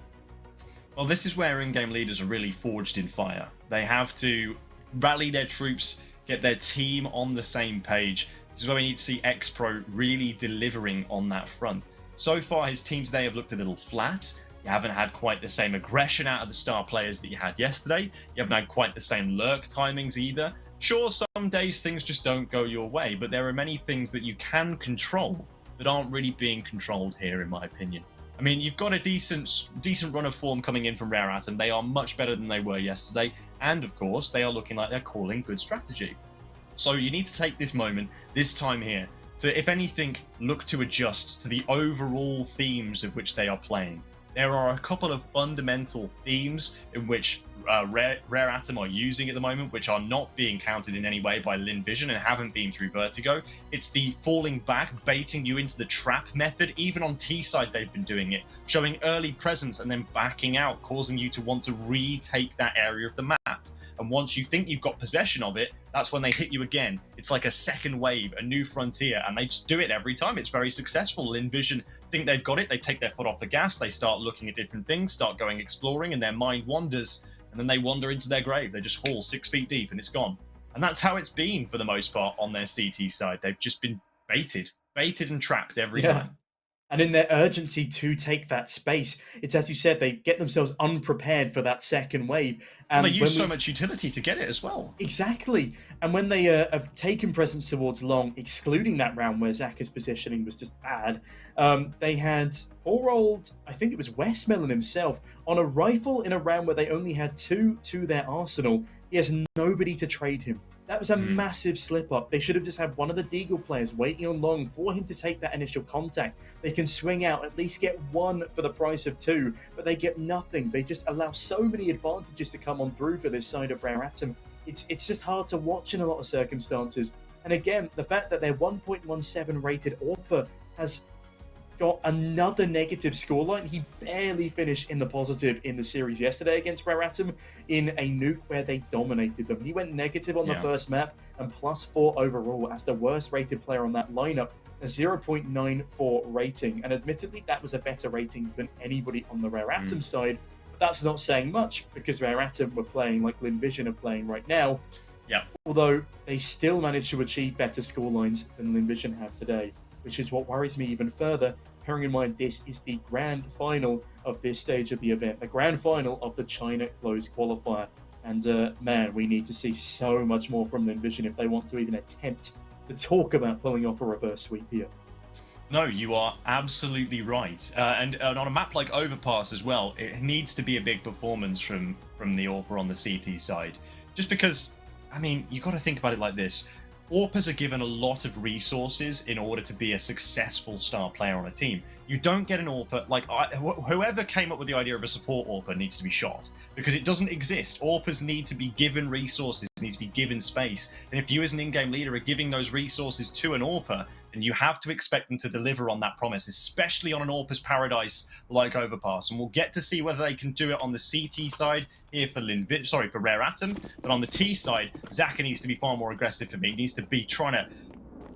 Well, this is where in-game leaders are really forged in fire. They have to rally their troops, get their team on the same page. This is where we need to see X-Pro really delivering on that front. So far, his teams today have looked a little flat. You haven't had quite the same aggression out of the star players that you had yesterday. You haven't had quite the same lurk timings either. Sure, some days things just don't go your way, but there are many things that you can control that aren't really being controlled here, in my opinion. I mean, you've got a decent run of form coming in from Rare Atom. They are much better than they were yesterday, and of course, they are looking like they're calling good strategy. So you need to take this moment, this time here, to, if anything, look to adjust to the overall themes of which they are playing. There are a couple of fundamental themes in which Rare Atom are using at the moment, which are not being countered in any way by Lynn Vision and haven't been through Vertigo. It's the falling back, baiting you into the trap method. Even on T-side, they've been doing it, showing early presence and then backing out, causing you to want to retake that area of the map. And once you think you've got possession of it, that's when they hit you again. It's like a second wave, a new frontier, and they just do it every time. It's very successful. Lynn Vision think they've got it. They take their foot off the gas. They start looking at different things, start going exploring, and their mind wanders, and then they wander into their grave. They just fall 6 feet deep, and it's gone. And that's how it's been for the most part on their CT side. They've just been baited and trapped every time. And in their urgency to take that space, it's as you said, they get themselves unprepared for that second wave. And they use so much utility to get it as well. Exactly. And when they have taken presence towards long, excluding that round where Zaka's positioning was just bad, they had poor old, I think it was WestmeloN himself, on a rifle in a round where they only had 2 to their arsenal. He has nobody to trade him. That was a massive slip-up. They should have just had one of the Deagle players waiting on long for him to take that initial contact. They can swing out, at least get 1 for the price of 2, but they get nothing. They just allow so many advantages to come on through for this side of Rare Atom. It's just hard to watch in a lot of circumstances. And again, the fact that their 1.17 rated AWPer has got another negative scoreline. He barely finished in the positive in the series yesterday against Rare Atom in a nuke where they dominated them. He went negative on the first map and +4 overall as the worst rated player on that lineup, a 0.94 rating. And admittedly, that was a better rating than anybody on the Rare Atom side. But that's not saying much because Rare Atom were playing like Lynn Vision are playing right now. Yeah. Although they still managed to achieve better scorelines than Lynn Vision have today, which is what worries me even further, bearing in mind this is the grand final of this stage of the event, the grand final of the China Closed Qualifier. And man, we need to see so much more from Lynn Vision if they want to even attempt to talk about pulling off a reverse sweep here. No, you are absolutely right. And on a map like Overpass as well, it needs to be a big performance from the AWPer on the CT side. Just because, I mean, you've got to think about it like this. AWPers are given a lot of resources in order to be a successful star player on a team. You don't get an AWPer, like, whoever came up with the idea of a support AWPer needs to be shot, because it doesn't exist. AWPers need to be given resources, need to be given space, and if you as an in-game leader are giving those resources to an AWPer, then you have to expect them to deliver on that promise, especially on an AWPer's paradise like Overpass. And we'll get to see whether they can do it on the CT side here for for Rare Atom, but on the T side, Zaka needs to be far more aggressive for me. He needs to be trying to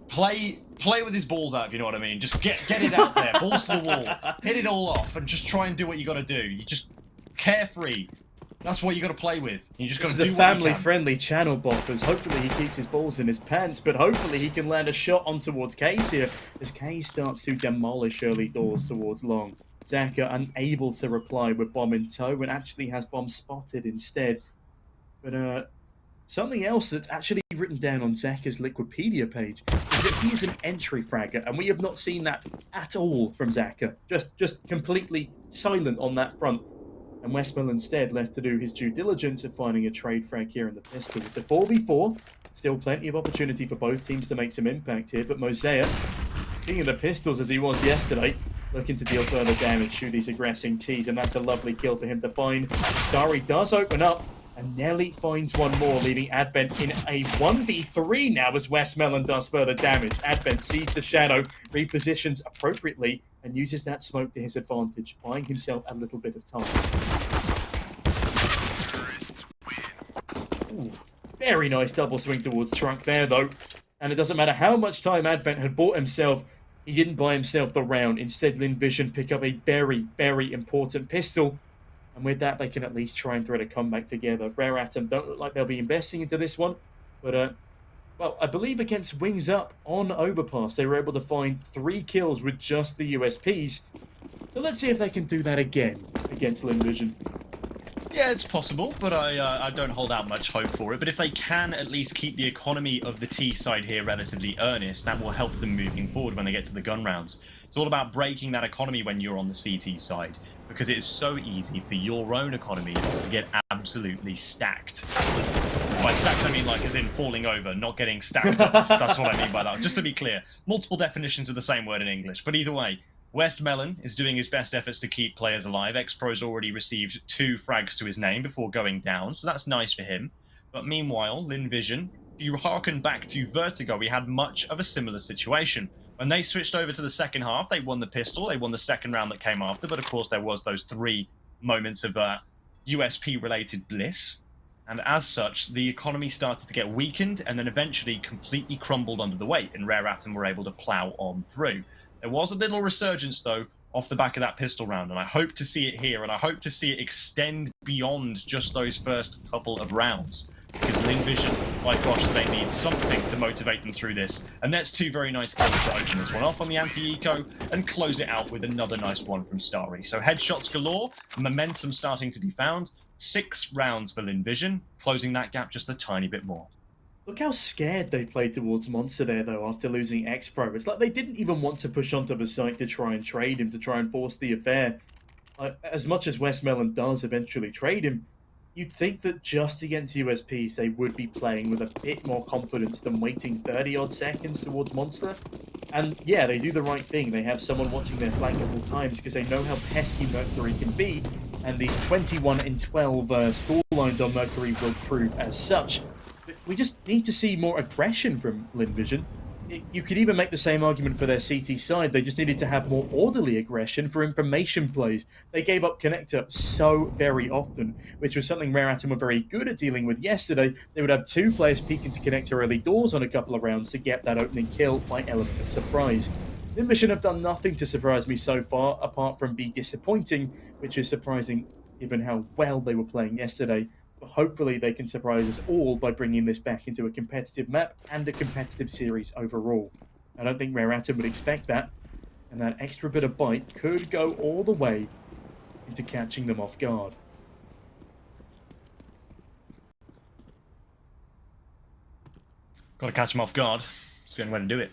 play with his balls out, if you know what I mean. Just get it out there, balls to the wall, hit it all off, and just try and do what you got to do. You just carefree. That's what you got to play with. You just got to do what you can. This is a family-friendly channel, Boffers. Hopefully he keeps his balls in his pants, but hopefully he can land a shot on towards kaze here as kaze starts to demolish early doors towards long. Zaka unable to reply with bomb in tow and actually has bomb spotted instead. But something else that's actually written down on Zaka's Liquipedia page is that he is an entry fragger, and we have not seen that at all from Zaka. Just completely silent on that front. And WestmeloN instead left to do his due diligence of finding a trade frag here in the pistol. It's a 4v4. Still plenty of opportunity for both teams to make some impact here, but Mosaic, king of the pistols as he was yesterday, looking to deal further damage to these aggressing Ts, and that's a lovely kill for him to find. Starry does open up, and Nelly finds one more, leaving Advent in a 1v3 now as WestmeloN does further damage. Advent sees the shadow, repositions appropriately, and uses that smoke to his advantage, buying himself a little bit of time. Ooh, very nice double swing towards Trunk there, though. And it doesn't matter how much time Advent had bought himself, he didn't buy himself the round. Instead, Lynn Vision pick up a very, very important pistol. And with that, they can at least try and thread a comeback together. Rare Atom don't look like they'll be investing into this one. But, well, I believe against Wings Up on Overpass, they were able to find 3 kills with just the USPs. So let's see if they can do that again against Lynn Vision. Yeah, it's possible, but I don't hold out much hope for it. But if they can at least keep the economy of the T side here relatively earnest, that will help them moving forward when they get to the gun rounds. It's all about breaking that economy when you're on the CT side, because it is so easy for your own economy to get absolutely stacked. By stacked, I mean like as in falling over, not getting stacked up. That's what I mean by that. Just to be clear, multiple definitions of the same word in English. But either way, WestMeloN is doing his best efforts to keep players alive. X-Pro's already received 2 frags to his name before going down, so that's nice for him. But meanwhile, Lynn Vision, if you harken back to Vertigo, we had much of a similar situation. When they switched over to the second half, they won the pistol, they won the second round that came after, but of course there was those 3 moments of USP-related bliss. And as such, the economy started to get weakened and then eventually completely crumbled under the weight, and Rare Atom were able to plow on through. There was a little resurgence, though, off the back of that pistol round, and I hope to see it here, and I hope to see it extend beyond just those first couple of rounds. Because Lynn Vision, my gosh, they need something to motivate them through this. And that's 2 very nice kills to open this one off on the anti-eco and close it out with another nice one from Starry. So headshots galore, momentum starting to be found. 6 rounds for Lynn Vision, closing that gap just a tiny bit more. Look how scared they played towards Monster there, though, after losing X-Pro. It's like they didn't even want to push onto the site to try and trade him, to try and force the affair. As much as WestMeloN does eventually trade him, you'd think that just against USPs they would be playing with a bit more confidence than waiting 30-odd seconds towards Monster. And yeah, they do the right thing. They have someone watching their flank at all times because they know how pesky Mercury can be, and these 21-12 score lines on Mercury will prove as such. But we just need to see more aggression from Lynn Vision. You could even make the same argument for their CT side. They just needed to have more orderly aggression for information plays. They gave up connector so very often, which was something Rare Atom were very good at dealing with yesterday. They would have 2 players peek into connector early doors on a couple of rounds to get that opening kill by element of surprise. Lynn Vision have done nothing to surprise me so far, apart from be disappointing, which is surprising given how well they were playing yesterday. But hopefully they can surprise us all by bringing this back into a competitive map and a competitive series overall. I don't think Rare Atom would expect that, and that extra bit of bite could go all the way into catching them off guard. Got to catch them off guard. It's the only way to do it.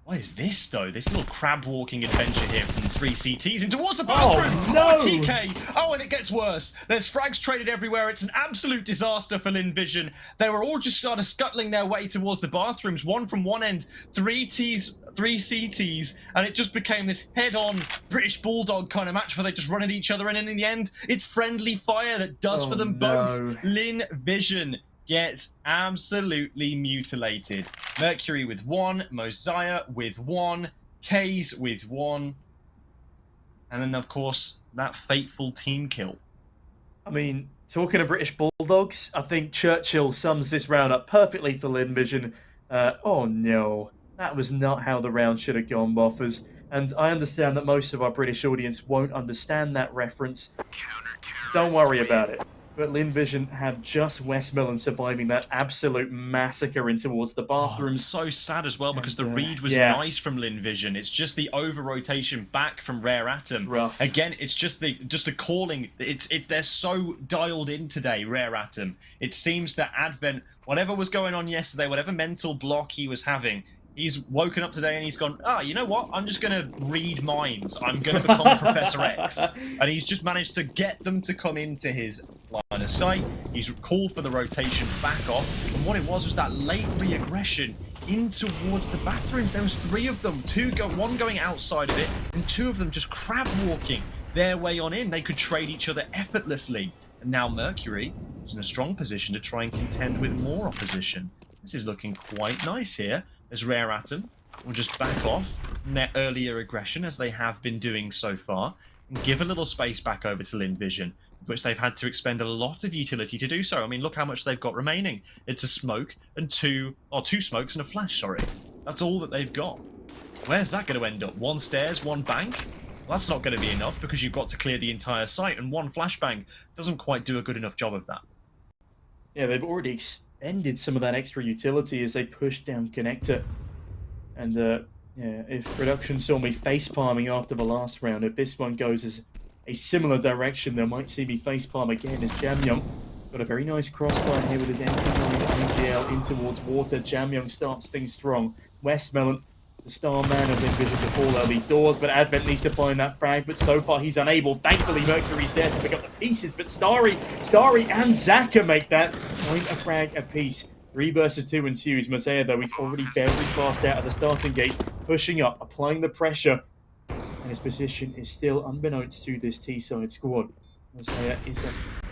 What is this, though? This little crab-walking adventure here from 3 CTs and towards the bathroom! Oh, no! TK! Oh, and it gets worse. There's frags traded everywhere. It's an absolute disaster for Lynn Vision. They were all just started scuttling their way towards the bathrooms, one from one end, 3 CTs, and it just became this head-on British Bulldog kind of match where they just run at each other, and in the end, it's friendly fire that does for them both. Lynn Vision gets absolutely mutilated. Mercury with 1, Mosiah with 1, Kaze with 1, and then, of course, that fateful team kill. I mean, talking of British Bulldogs, I think Churchill sums this round up perfectly for Lynn Vision. Oh no, that was not how the round should have gone, Boffers. And I understand that most of our British audience won't understand that reference. Don't worry about it. But Lynn Vision had just WestMeloN surviving that absolute massacre in towards the bathrooms. It's so sad as well because the read was nice from Lynn Vision. It's just the over-rotation back from Rare Atom. Rough. Again, it's just the calling. They're so dialed in today, Rare Atom. It seems that Advent, whatever was going on yesterday, whatever mental block he was having, he's woken up today and he's gone, you know what? I'm just going to read minds. I'm going to become Professor X. And he's just managed to get them to come into his line of sight. He's called for the rotation back off. And what it was that late re-aggression in towards the bathrooms. There was 3 of them. 1 going outside of it and 2 of them just crab walking their way on in. They could trade each other effortlessly. And now Mercury is in a strong position to try and contend with more opposition. This is looking quite nice here, as Rare Atom will just back off from their earlier aggression, as they have been doing so far, and give a little space back over to Lynn Vision, which they've had to expend a lot of utility to do so. I mean, look how much they've got remaining. It's a smoke and 2 smokes and a flash, sorry. That's all that they've got. Where's that going to end up? 1 stairs, 1 bank? Well, that's not going to be enough because you've got to clear the entire site, and 1 flashbang doesn't quite do a good enough job of that. Yeah, they've already expended some of that extra utility as they push down connector. And yeah, if production saw me face palming after the last round, if this one goes as a similar direction. They might see me facepalm again as Jamyung got a very nice crossfire here with his MP9 AGL in towards water. Jamyung starts things strong. Westmelon, the star man of Envision to fall early doors, but Advent needs to find that frag, but so far he's unable. Thankfully, Mercury's there to pick up the pieces, but Starry and Zaka make that. Find a frag apiece. 3 versus 2 ensues. Mosea, though, he's already very fast out of the starting gate, pushing up, applying the pressure, and his position is still unbeknownst to this T-side squad. Mosea is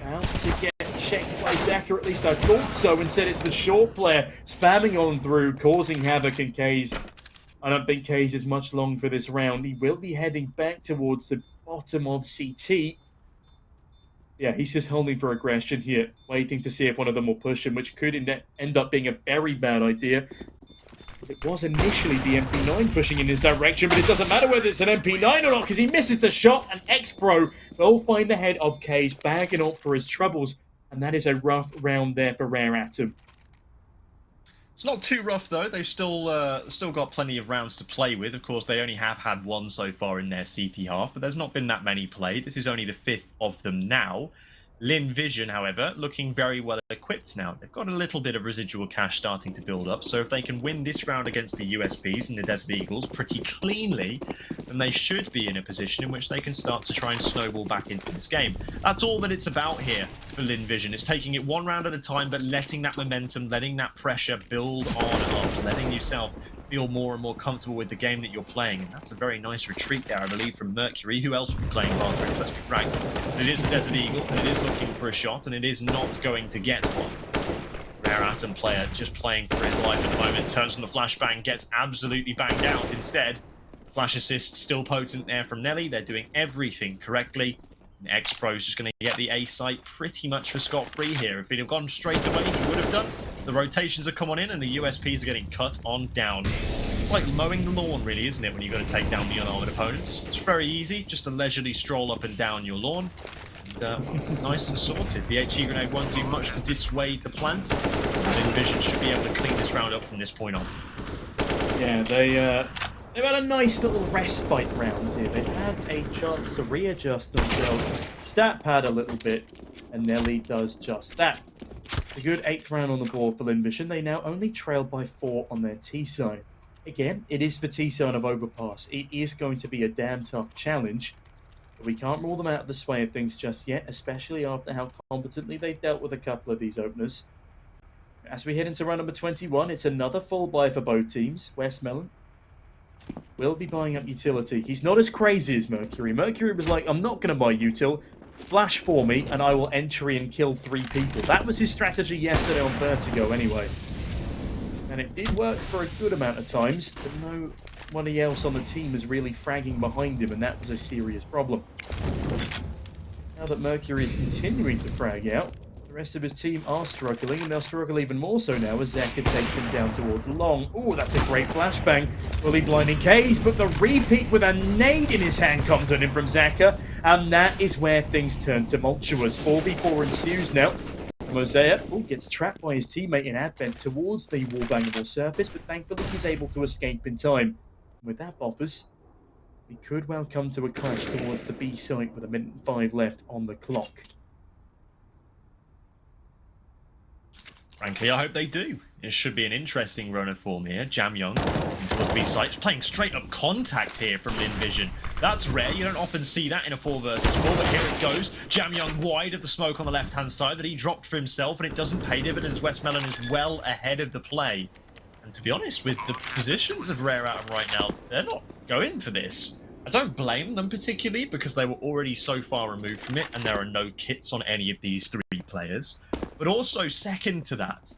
about to get checked by Zaka, at least I thought so. Instead, it's the short player spamming on through, causing havoc, and kaze. I don't think kaze is much long for this round. He will be heading back towards the bottom of CT. Yeah, he's just holding for aggression here, waiting to see if one of them will push him, which could end up being a very bad idea. It was initially the MP9 pushing in his direction, but it doesn't matter whether it's an MP9 or not, because he misses the shot, and X-Pro will find the head of kaze, bagging up for his troubles, and that is a rough round there for Rare Atom. It's not too rough, though. They've still got plenty of rounds to play with. Of course, they only have had one so far in their CT half, but there's not been that many played. This is only the 5th of them now. Lynn Vision, however, looking very well equipped now. They've got a little bit of residual cash starting to build up, so if they can win this round against the USPs and the Desert Eagles pretty cleanly, then they should be in a position in which they can start to try and snowball back into this game. That's all that it's about here for Lynn Vision. It's taking it one round at a time, but letting that momentum, letting that pressure build on and up, letting yourself feel more and more comfortable with the game that you're playing. And that's a very nice retreat there, I believe, from Mercury. Who else would be playing Bathroom? Let's be frank. But it is the Desert Eagle, and it is looking for a shot, and it is not going to get one. Rare Atom player just playing for his life at the moment. Turns from the flashbang, gets absolutely banged out instead. Flash assist still potent there from Nelly. They're doing everything correctly. And X-Pro's just going to get the A site pretty much for scot-free here. If he'd have gone straight away, he would have done. The rotations are coming in, and the USPs are getting cut on down. It's like mowing the lawn, really, isn't it, when you've got to take down the unarmored opponents? It's very easy, just a leisurely stroll up and down your lawn. And, nice and sorted. The HE grenade won't do much to dissuade the plant. And Envision should be able to clean this round up from this point on. Yeah, they've had a nice little respite round here. They've had a chance to readjust themselves, stat pad a little bit, and Nelly does just that. A good 8th round on the board for Lynn Vision. They now only trail by 4 on their T-side. Again, it is the T-side of Overpass. It is going to be a damn tough challenge, but we can't rule them out of the sway of things just yet, especially after how competently they've dealt with a couple of these openers. As we head into round number 21, it's another full buy for both teams. Westmelon will be buying up utility. He's not as crazy as Mercury. Mercury was like, I'm not going to buy util. Flash for me, and I will entry and kill 3 people. That was his strategy yesterday on Vertigo, anyway. And it did work for a good amount of times, but nobody else on the team was really fragging behind him, and that was a serious problem. Now that Mercury is continuing to frag out, the rest of his team are struggling, and they'll struggle even more so now as Zaka takes him down towards long. Ooh, that's a great flashbang. Fully blinding kaze, but the repeat with a nade in his hand comes on him from Zaka, and that is where things turn tumultuous. 4v4 ensues now. Mosea gets trapped by his teammate in Advent towards the wall-bangable surface, but thankfully he's able to escape in time. With that, Boffers, we could well come to a clash towards the B site with 1:05 left on the clock. Frankly, I hope they do. It should be an interesting run of form here. Jamyung towards B site, playing straight up contact here from Lynn Vision. That's rare. You don't often see that in a 4 versus 4, but here it goes. Jamyung wide of the smoke on the left-hand side that he dropped for himself, and it doesn't pay dividends. Westmelon is well ahead of the play. And to be honest, with the positions of Rare Atom right now, they're not going for this. I don't blame them particularly, because they were already so far removed from it, and there are no kits on any of these 3 players. But also, second to that,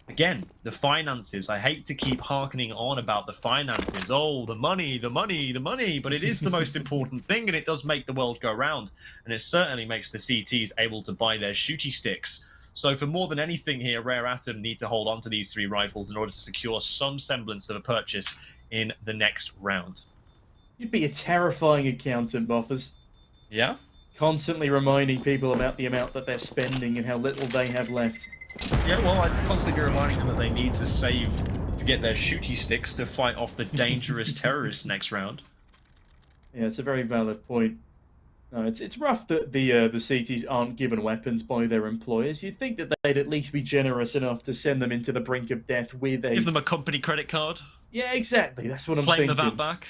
again, the finances. I hate to keep harkening on about the finances. Oh, the money, the money, the money. But it is the most important thing, and it does make the world go round. And it certainly makes the CTs able to buy their shooty sticks. So for more than anything here, Rare Atom need to hold on to these 3 rifles in order to secure some semblance of a purchase in the next round. You'd be a terrifying accountant, Boffers. Yeah? Constantly reminding people about the amount that they're spending and how little they have left. Yeah, well, I'm constantly reminding them that they need to save to get their shooty sticks to fight off the dangerous terrorists next round. Yeah, it's a very valid point. No, it's rough that the CTs aren't given weapons by their employers. You'd think that they'd at least be generous enough to send them into the brink of death with Give a... them a company credit card. Yeah, exactly. That's what I'm Claim the VAT thinking. back.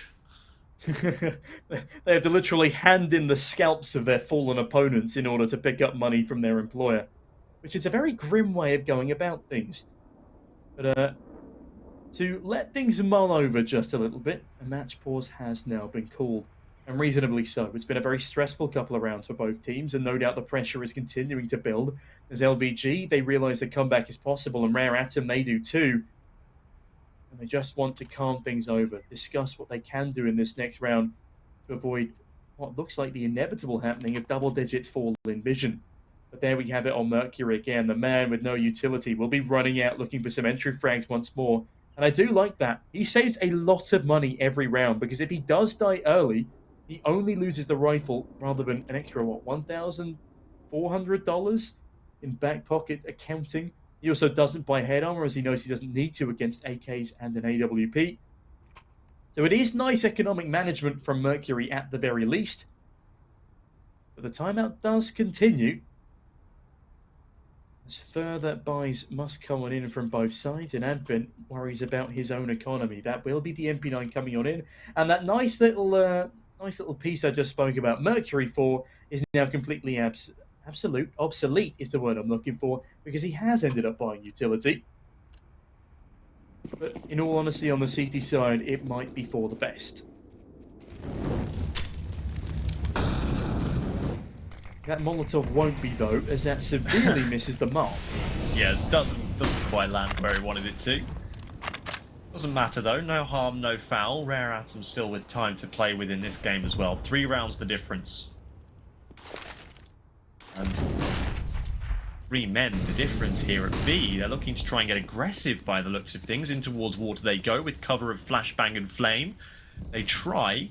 They have to literally hand in the scalps of their fallen opponents in order to pick up money from their employer, which is a very grim way of going about things. But to let things mull over just a little bit, a match pause has now been called, and reasonably so. It's been a very stressful couple of rounds for both teams, and no doubt the pressure is continuing to build. As LVG, they realise the comeback is possible, and Rare Atom, they do too. And they just want to calm things over, discuss what they can do in this next round to avoid what looks like the inevitable happening of double digits for Lynn Vision. But there we have it on Mercury again. The man with no utility will be running out looking for some entry frags once more. And I do like that. He saves a lot of money every round because if he does die early, he only loses the rifle rather than an extra, what, $1,400 in back pocket accounting. He also doesn't buy head armor as he knows he doesn't need to against AKs and an AWP. So it is nice economic management from Mercury at the very least. But the timeout does continue, as further buys must come on in from both sides, and Advent worries about his own economy. That will be the MP9 coming on in, and that nice little piece I just spoke about, Mercury 4, is now completely obsolete is the word I'm looking for, because he has ended up buying utility. But in all honesty, on the CT side, it might be for the best. That Molotov won't be, though, as that severely misses the mark. Yeah, it doesn't quite land where he wanted it to. Doesn't matter, though. No harm, no foul. Rare Atom still with time to play with in this game as well. 3 rounds the difference. And 3 men the difference here at B. They're looking to try and get aggressive by the looks of things. In towards water they go with cover of Flashbang and Flame. They try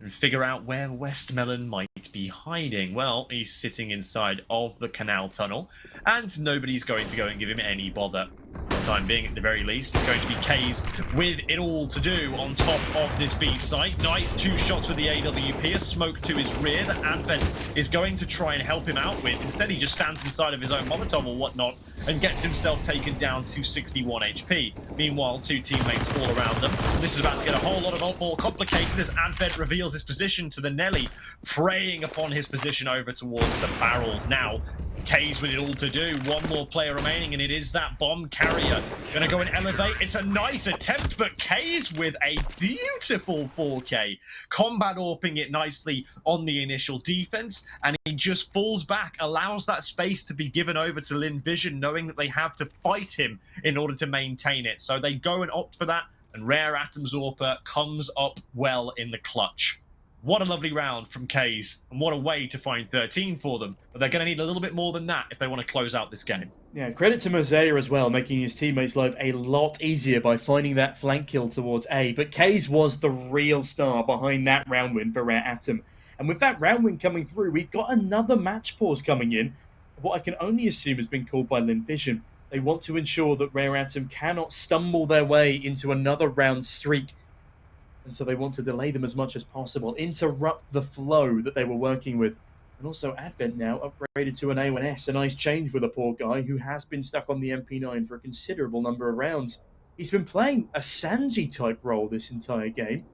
and figure out where WestmeloN might be hiding. Well, he's sitting inside of the canal tunnel, and nobody's going to go and give him any bother. For the time being, at the very least, it's going to be kaze with it all to do on top of this B site. Nice 2 shots with the AWP, a smoke to his rear that Advent is going to try and help him out with. Instead, he just stands inside of his own Molotov or whatnot and gets himself taken down to 61 HP. Meanwhile, 2 teammates all around them. This is about to get a whole lot more complicated as Advent reveals his position to the Nelly, preying upon his position over towards the barrels. Now, kaze with it all to do. 1 more player remaining, and it is that bomb carrier. Gonna go and elevate. It's a nice attempt, but kaze with a beautiful 4K. Combat AWPing it nicely on the initial defense, and he just falls back, allows that space to be given over to Lynn Vision, knowing that they have to fight him in order to maintain it. So they go and opt for that, and Rare Atom's AWP comes up well in the clutch. What a lovely round from kaze, and what a way to find 13 for them. But they're going to need a little bit more than that if they want to close out this game. Yeah, credit to Mosaic as well, making his teammates' life a lot easier by finding that flank kill towards A. But kaze was the real star behind that round win for Rare Atom. And with that round win coming through, we've got another match pause coming in, of what I can only assume has been called by Lynn Vision. They want to ensure that Rare Atom cannot stumble their way into another round streak. And so they want to delay them as much as possible, interrupt the flow that they were working with. And also Advent now upgraded to an A1S, a nice change for the poor guy who has been stuck on the MP9 for a considerable number of rounds. He's been playing a Sanji type role this entire game,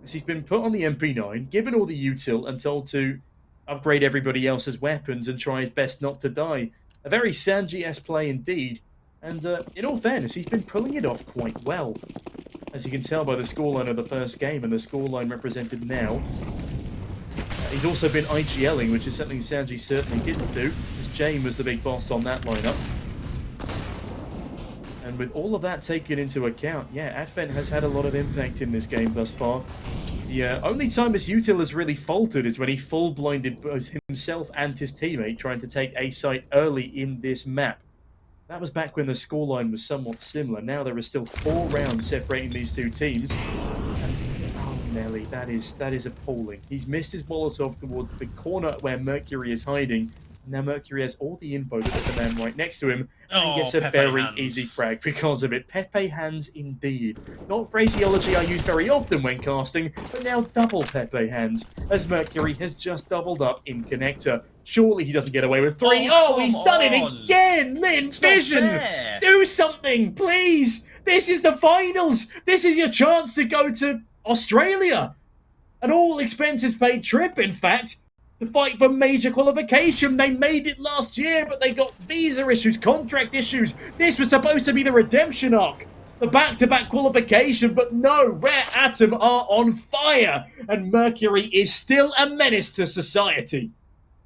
as he's been put on the MP9, given all the util, and told to upgrade everybody else's weapons and try his best not to die. A very Sanji-esque play indeed, and in all fairness, he's been pulling it off quite well. As you can tell by the scoreline of the first game and the scoreline represented now. He's also been IGLing, which is something Sanji certainly didn't do, as Jane was the big boss on that lineup. And with all of that taken into account, yeah, Advent has had a lot of impact in this game thus far. The only time his util has really faltered is when he full-blinded both himself and his teammate trying to take A site early in this map. That was back when the scoreline was somewhat similar. Now there are still 4 rounds separating these 2 teams. And, oh, Nelly, that is appalling. He's missed his Molotov towards the corner where Mercury is hiding. Now Mercury has all the info to the man right next to him, and Oh, gets a Pepe very hands. easy frag because of it. Pepe hands indeed. Not phraseology I use very often when casting, but now double Pepe hands, as Mercury has just doubled up in connector. Surely he doesn't get away with 3. Oh, he's come done it on. again! Lynn It's not Vision! fair. Do something, please! This is the finals! This is your chance to go to Australia! An all expenses paid trip, in fact, to fight for major qualification. They made it last year, but they got visa issues, contract issues. This was supposed to be the redemption arc, the back-to-back qualification, but no, Rare Atom are on fire, and Mercury is still a menace to society.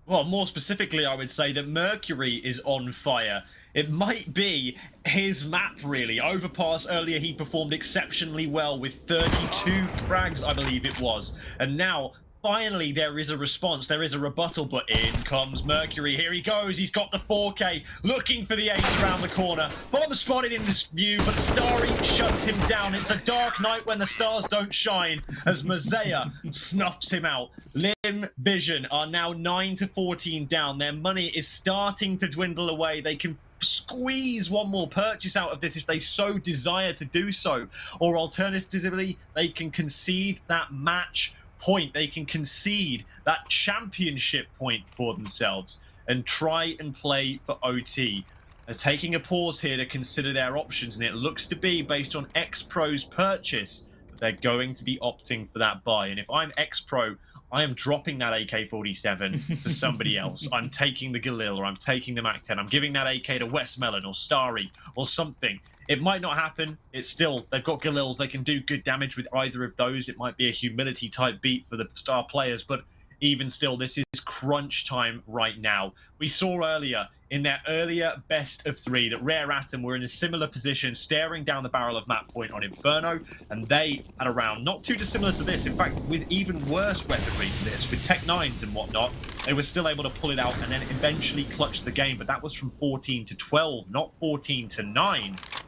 Well, more specifically, I would say that Mercury is on fire. It might be his map, really. Overpass earlier, he performed exceptionally well with 32 frags, I believe it was. And now, finally, there is a response. There is a rebuttal, but in comes Mercury. Here he goes. He's got the 4K, looking for the ace around the corner. Bomb spotted in this view, but Starry shuts him down. It's a dark night when the stars don't shine, as Mazea snuffs him out. Lynn Vision are now 9-14 down. Their money is starting to dwindle away. They can squeeze one more purchase out of this if they so desire to do so. Or alternatively, they can concede that match point. They can concede that championship point for themselves and try and play for OT. They're taking a pause here to consider their options, and it looks to be based on X-Pro's purchase, but they're going to be opting for that buy. And if I'm X-Pro, I am dropping that AK-47 to somebody else. I'm taking the Galil, or I'm taking the MAC-10. I'm giving that AK to Westmelon or Starry or something. It might not happen. It's still, they've got Galils. They can do good damage with either of those. It might be a humility type beat for the star players, but even still, this is crunch time right now. We saw earlier, in their earlier best of 3, that Rare Atom were in a similar position, staring down the barrel of map point on Inferno, and they had a round not too dissimilar to this. In fact, with even worse weaponry than this, with Tech 9s and whatnot, they were still able to pull it out and then eventually clutch the game, but that was from 14-12, not 14-9.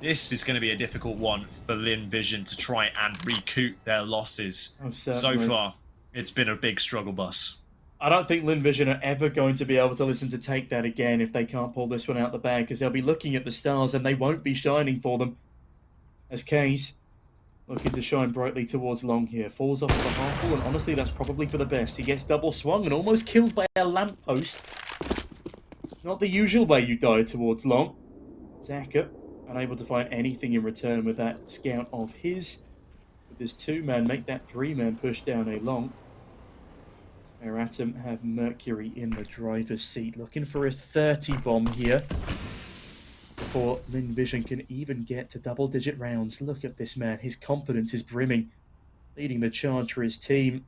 This is going to be a difficult one for Lynn Vision to try and recoup their losses. So far, it's been a big struggle bus. I don't think Lynn Vision are ever going to be able to listen to Take That again if they can't pull this one out the bag, because they'll be looking at the stars and they won't be shining for them. As kaze, looking to shine brightly towards Long here, falls off of the half-wall, and honestly, that's probably for the best. He gets double swung and almost killed by a lamppost. Not the usual way you die towards Long. Zaka, unable to find anything in return with that scout of his. With this 2-man, make that 3-man push down a Long. Rare Atom have Mercury in the driver's seat, looking for a 30 bomb here before Lynn Vision can even get to double-digit rounds. Look at this man, his confidence is brimming, leading the charge for his team.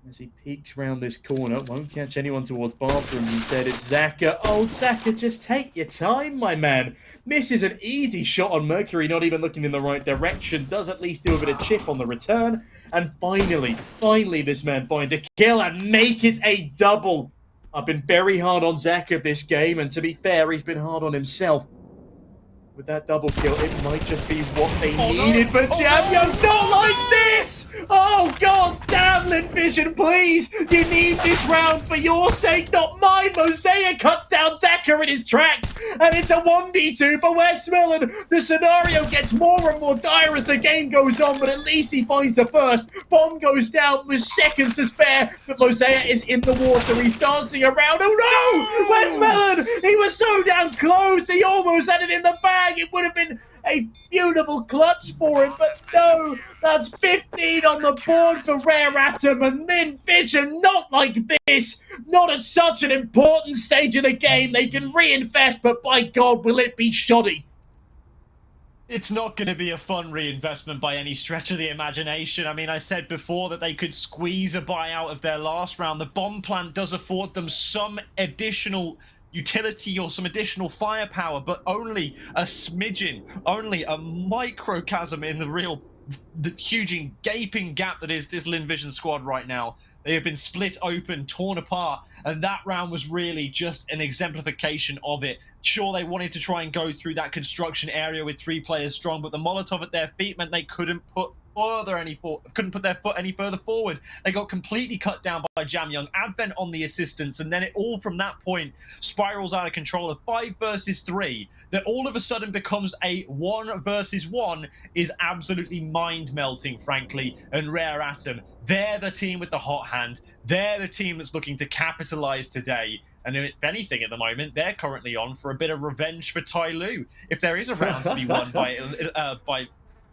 As he peeks round this corner, won't catch anyone towards bathroom. Instead, it's Zaka. Oh, Zaka, just take your time, my man. Misses an easy shot on Mercury, not even looking in the right direction. Does at least do a bit of chip on the return. And finally, this man finds a kill and make it a double. I've been very hard on Zaka this game, and to be fair, he's been hard on himself. With that double kill, it might just be what they needed, but Champion, not like this! Oh, god damn, Lynn Vision, please! You need this round for your sake, not mine! Mosaic cuts down Decker in his tracks, and it's a 1v2 for Westmelon! The scenario gets more and more dire as the game goes on, but at least he finds the first. Bomb goes down with seconds to spare, but Mosaic is in the water, he's dancing around. Oh no! Westmelon! He was so damn close, he almost had it in the bag! It would have been a beautiful clutch for him, but no, that's 15 on the board for Rare Atom, and Lynn Vision, not like this, not at such an important stage of the game. They can reinvest, but by God, will it be shoddy. It's not going to be a fun reinvestment by any stretch of the imagination. I mean, I said before that they could squeeze a buy out of their last round. The bomb plant does afford them some additional utility or some additional firepower, but only a smidgen, only a microcosm in the huge gaping gap that is this Lynn Vision squad right now. They have been split open, torn apart, and that round was really just an exemplification of it. Sure, they wanted to try and go through that construction area with 3 players strong, but the Molotov at their feet meant they couldn't put couldn't put their foot any further forward. They got completely cut down by Jamyoung, Advent on the assistance, and then it all from that point spirals out of control. Of 5 versus 3 that all of a sudden becomes a 1 versus 1 is absolutely mind-melting, frankly. And Rare Atom, they're the team with the hot hand. They're the team that's looking to capitalize today. And if anything, at the moment, they're currently on for a bit of revenge for Tai Lu. If there is a round to be won by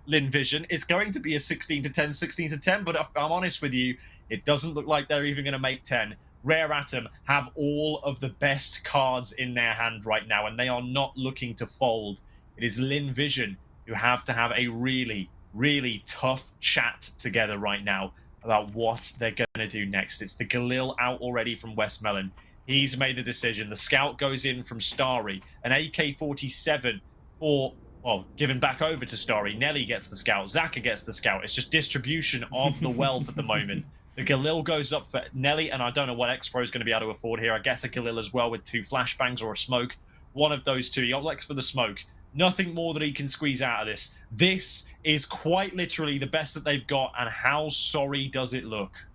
Lynn Vision, it's going to be a 16-10, 16-10. But if I'm honest with you, it doesn't look like they're even going to make 10. Rare Atom have all of the best cards in their hand right now, and they are not looking to fold. It is Lynn Vision who have to have a really, really tough chat together right now about what they're going to do next. It's the Galil out already from Westmelon. He's made the decision. The scout goes in from Starry. An AK-47 for, well, given back over to Starry. Nelly gets the scout. Zaka gets the scout. It's just distribution of the wealth at the moment. The Galil goes up for Nelly, and I don't know what X-Pro is going to be able to afford here. I guess a Galil as well with 2 flashbangs or a smoke. One of those two. He opts for the smoke. Nothing more that he can squeeze out of this. This is quite literally the best that they've got, and how sorry does it look?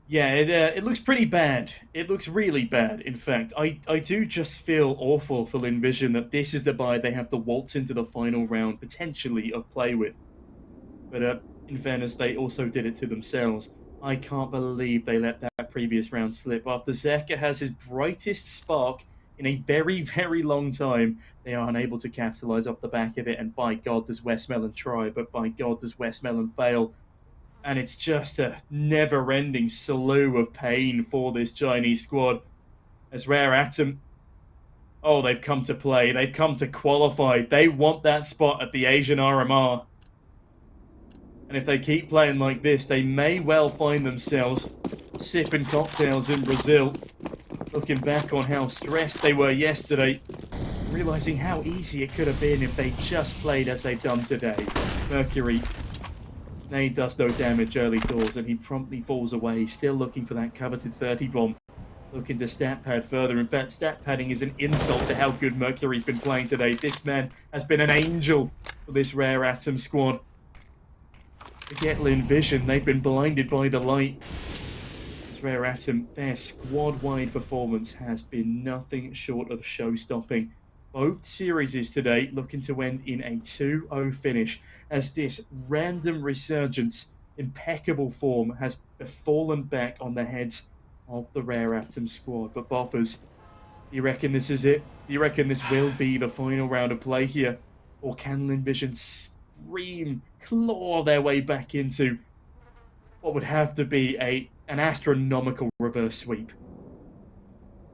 Yeah, it looks pretty bad. It looks really bad, in fact. I do just feel awful for Lynn Vision that this is the buy they have to waltz into the final round, potentially, of play with. But in fairness, they also did it to themselves. I can't believe they let that previous round slip. After Zeka has his brightest spark in a very, very long time, they are unable to capitalize off the back of it, and by God does Westmelon try, but by God does Westmelon fail. And it's just a never-ending slew of pain for this Chinese squad. As Rare Atom, oh, they've come to play. They've come to qualify. They want that spot at the Asian RMR. And if they keep playing like this, they may well find themselves sipping cocktails in Brazil, looking back on how stressed they were yesterday, realizing how easy it could have been if they just played as they've done today. Mercury, he does no damage early doors, and he promptly falls away, still looking for that coveted 30 bomb. Looking to stat pad further. In fact, stat padding is an insult to how good Mercury's been playing today. This man has been an angel for this Rare Atom squad. Forget Lynn Vision, they've been blinded by the light. This Rare Atom, their squad-wide performance has been nothing short of show-stopping. Both series today looking to end in a 2-0 finish, as this random resurgence, impeccable form, has fallen back on the heads of the Rare Atom squad. But Boffers, do you reckon this is it? Do you reckon this will be the final round of play here? Or can Lynn Vision claw their way back into what would have to be an astronomical reverse sweep?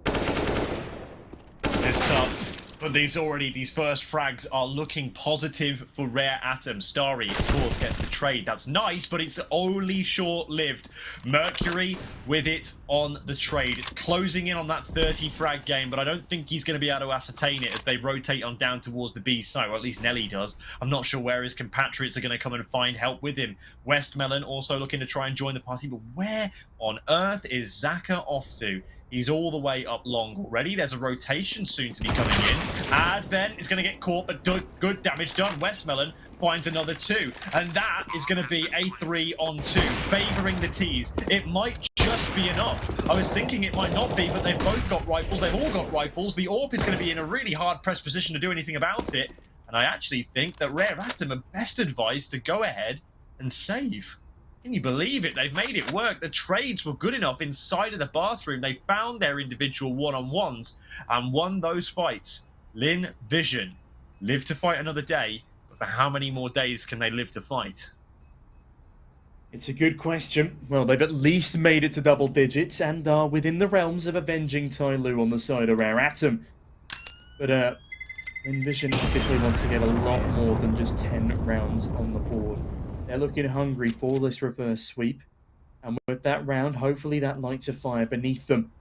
It's tough. But these first frags are looking positive for Rare Atom. Starry, of course, gets the trade. That's nice, but it's only short-lived. Mercury with it on the trade. It's closing in on that 30 frag game, but I don't think he's going to be able to ascertain it as they rotate on down towards the B side, or at least Nelly does. I'm not sure where his compatriots are going to come and find help with him. Westmelon also looking to try and join the party, but where on earth is Zaka off to? He's all the way up long already. There's a rotation soon to be coming in. Advent is going to get caught, but good damage done. Westmelon finds another 2. And that is going to be a 3-on-2, favoring the T's. It might just be enough. I was thinking it might not be, but they've both got rifles. They've all got rifles. The AWP is going to be in a really hard-pressed position to do anything about it. And I actually think that Rare Atom are best advised to go ahead and save. Can you believe it? They've made it work. The trades were good enough inside of the bathroom. They found their individual one-on-ones and won those fights. Lynn Vision live to fight another day, but for how many more days can they live to fight? It's a good question. Well, they've at least made it to double digits and are within the realms of avenging Tai Lu on the side of Rare Atom. But Lynn Vision officially want to get a lot more than just 10 rounds on the board. They're looking hungry for this reverse sweep. And with that round, hopefully that lights a fire beneath them.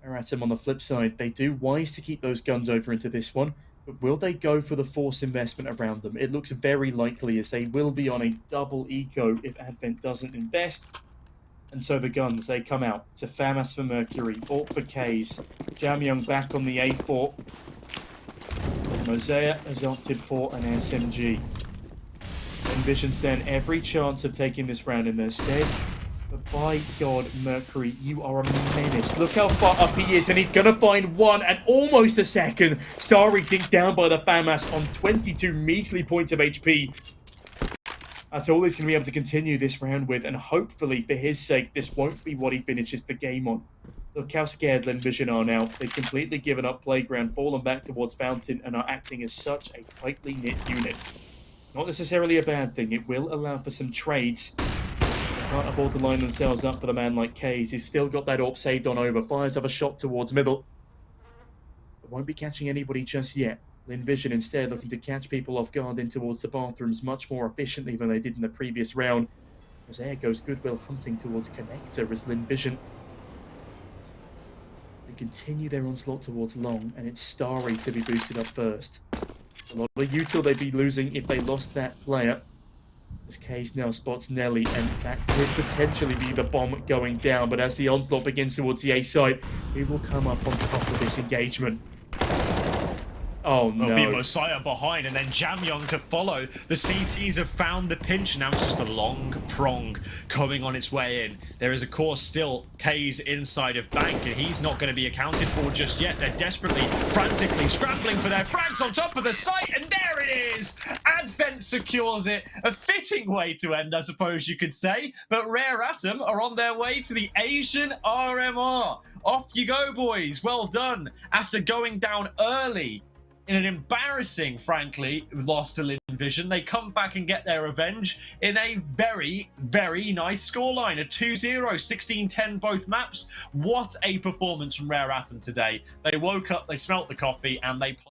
Rare Atom on the flip side, they do wise to keep those guns over into this one. But will they go for the force investment around them? It looks very likely, as they will be on a double eco if Advent doesn't invest. And so the guns, they come out. It's a FAMAS for Mercury, AWP for kaze. Jamyoung back on the A4. Mosaic has opted for an SMG. Envision stand every chance of taking this round in their stead. But by God, Mercury, you are a menace. Look how far up he is, and he's going to find one and almost a second. Starry dinked down by the FAMAS on 22 measly points of HP. That's all he's going to be able to continue this round with, and hopefully, for his sake, this won't be what he finishes the game on. Look how scared LVGS are now. They've completely given up Playground, fallen back towards Fountain, and are acting as such a tightly knit unit. Not necessarily a bad thing. It will allow for some trades. They can't afford to line themselves up for the man like kaze. He's still got that AWP saved on over. Fires up a shot towards middle. But won't be catching anybody just yet. LVGS instead looking to catch people off guard in towards the bathrooms much more efficiently than they did in the previous round. As there goes Goodwill hunting towards Connector as LVGS continue their onslaught towards long, and it's Starry to be boosted up first. A lot of util they'd be losing if they lost that player. As kaze now spots Nelly, and that could potentially be the bomb going down, but as the onslaught begins towards the A side, who will come up on top of this engagement? Oh no. There'll be Messiah behind and then Jamyong to follow. The CTs have found the pinch. Now it's just a long prong coming on its way in. There is, of course, still kaze inside of Bank, and he's not going to be accounted for just yet. They're desperately, frantically scrambling for their frags on top of the site, and there it is! Advent secures it. A fitting way to end, I suppose you could say. But Rare Atom are on their way to the Asian RMR. Off you go, boys. Well done. After going down early in an embarrassing, frankly, loss to LVGS, they come back and get their revenge in a very, very nice scoreline. A 2-0, 16-10 both maps. What a performance from Rare Atom today. They woke up, they smelt the coffee, and they played.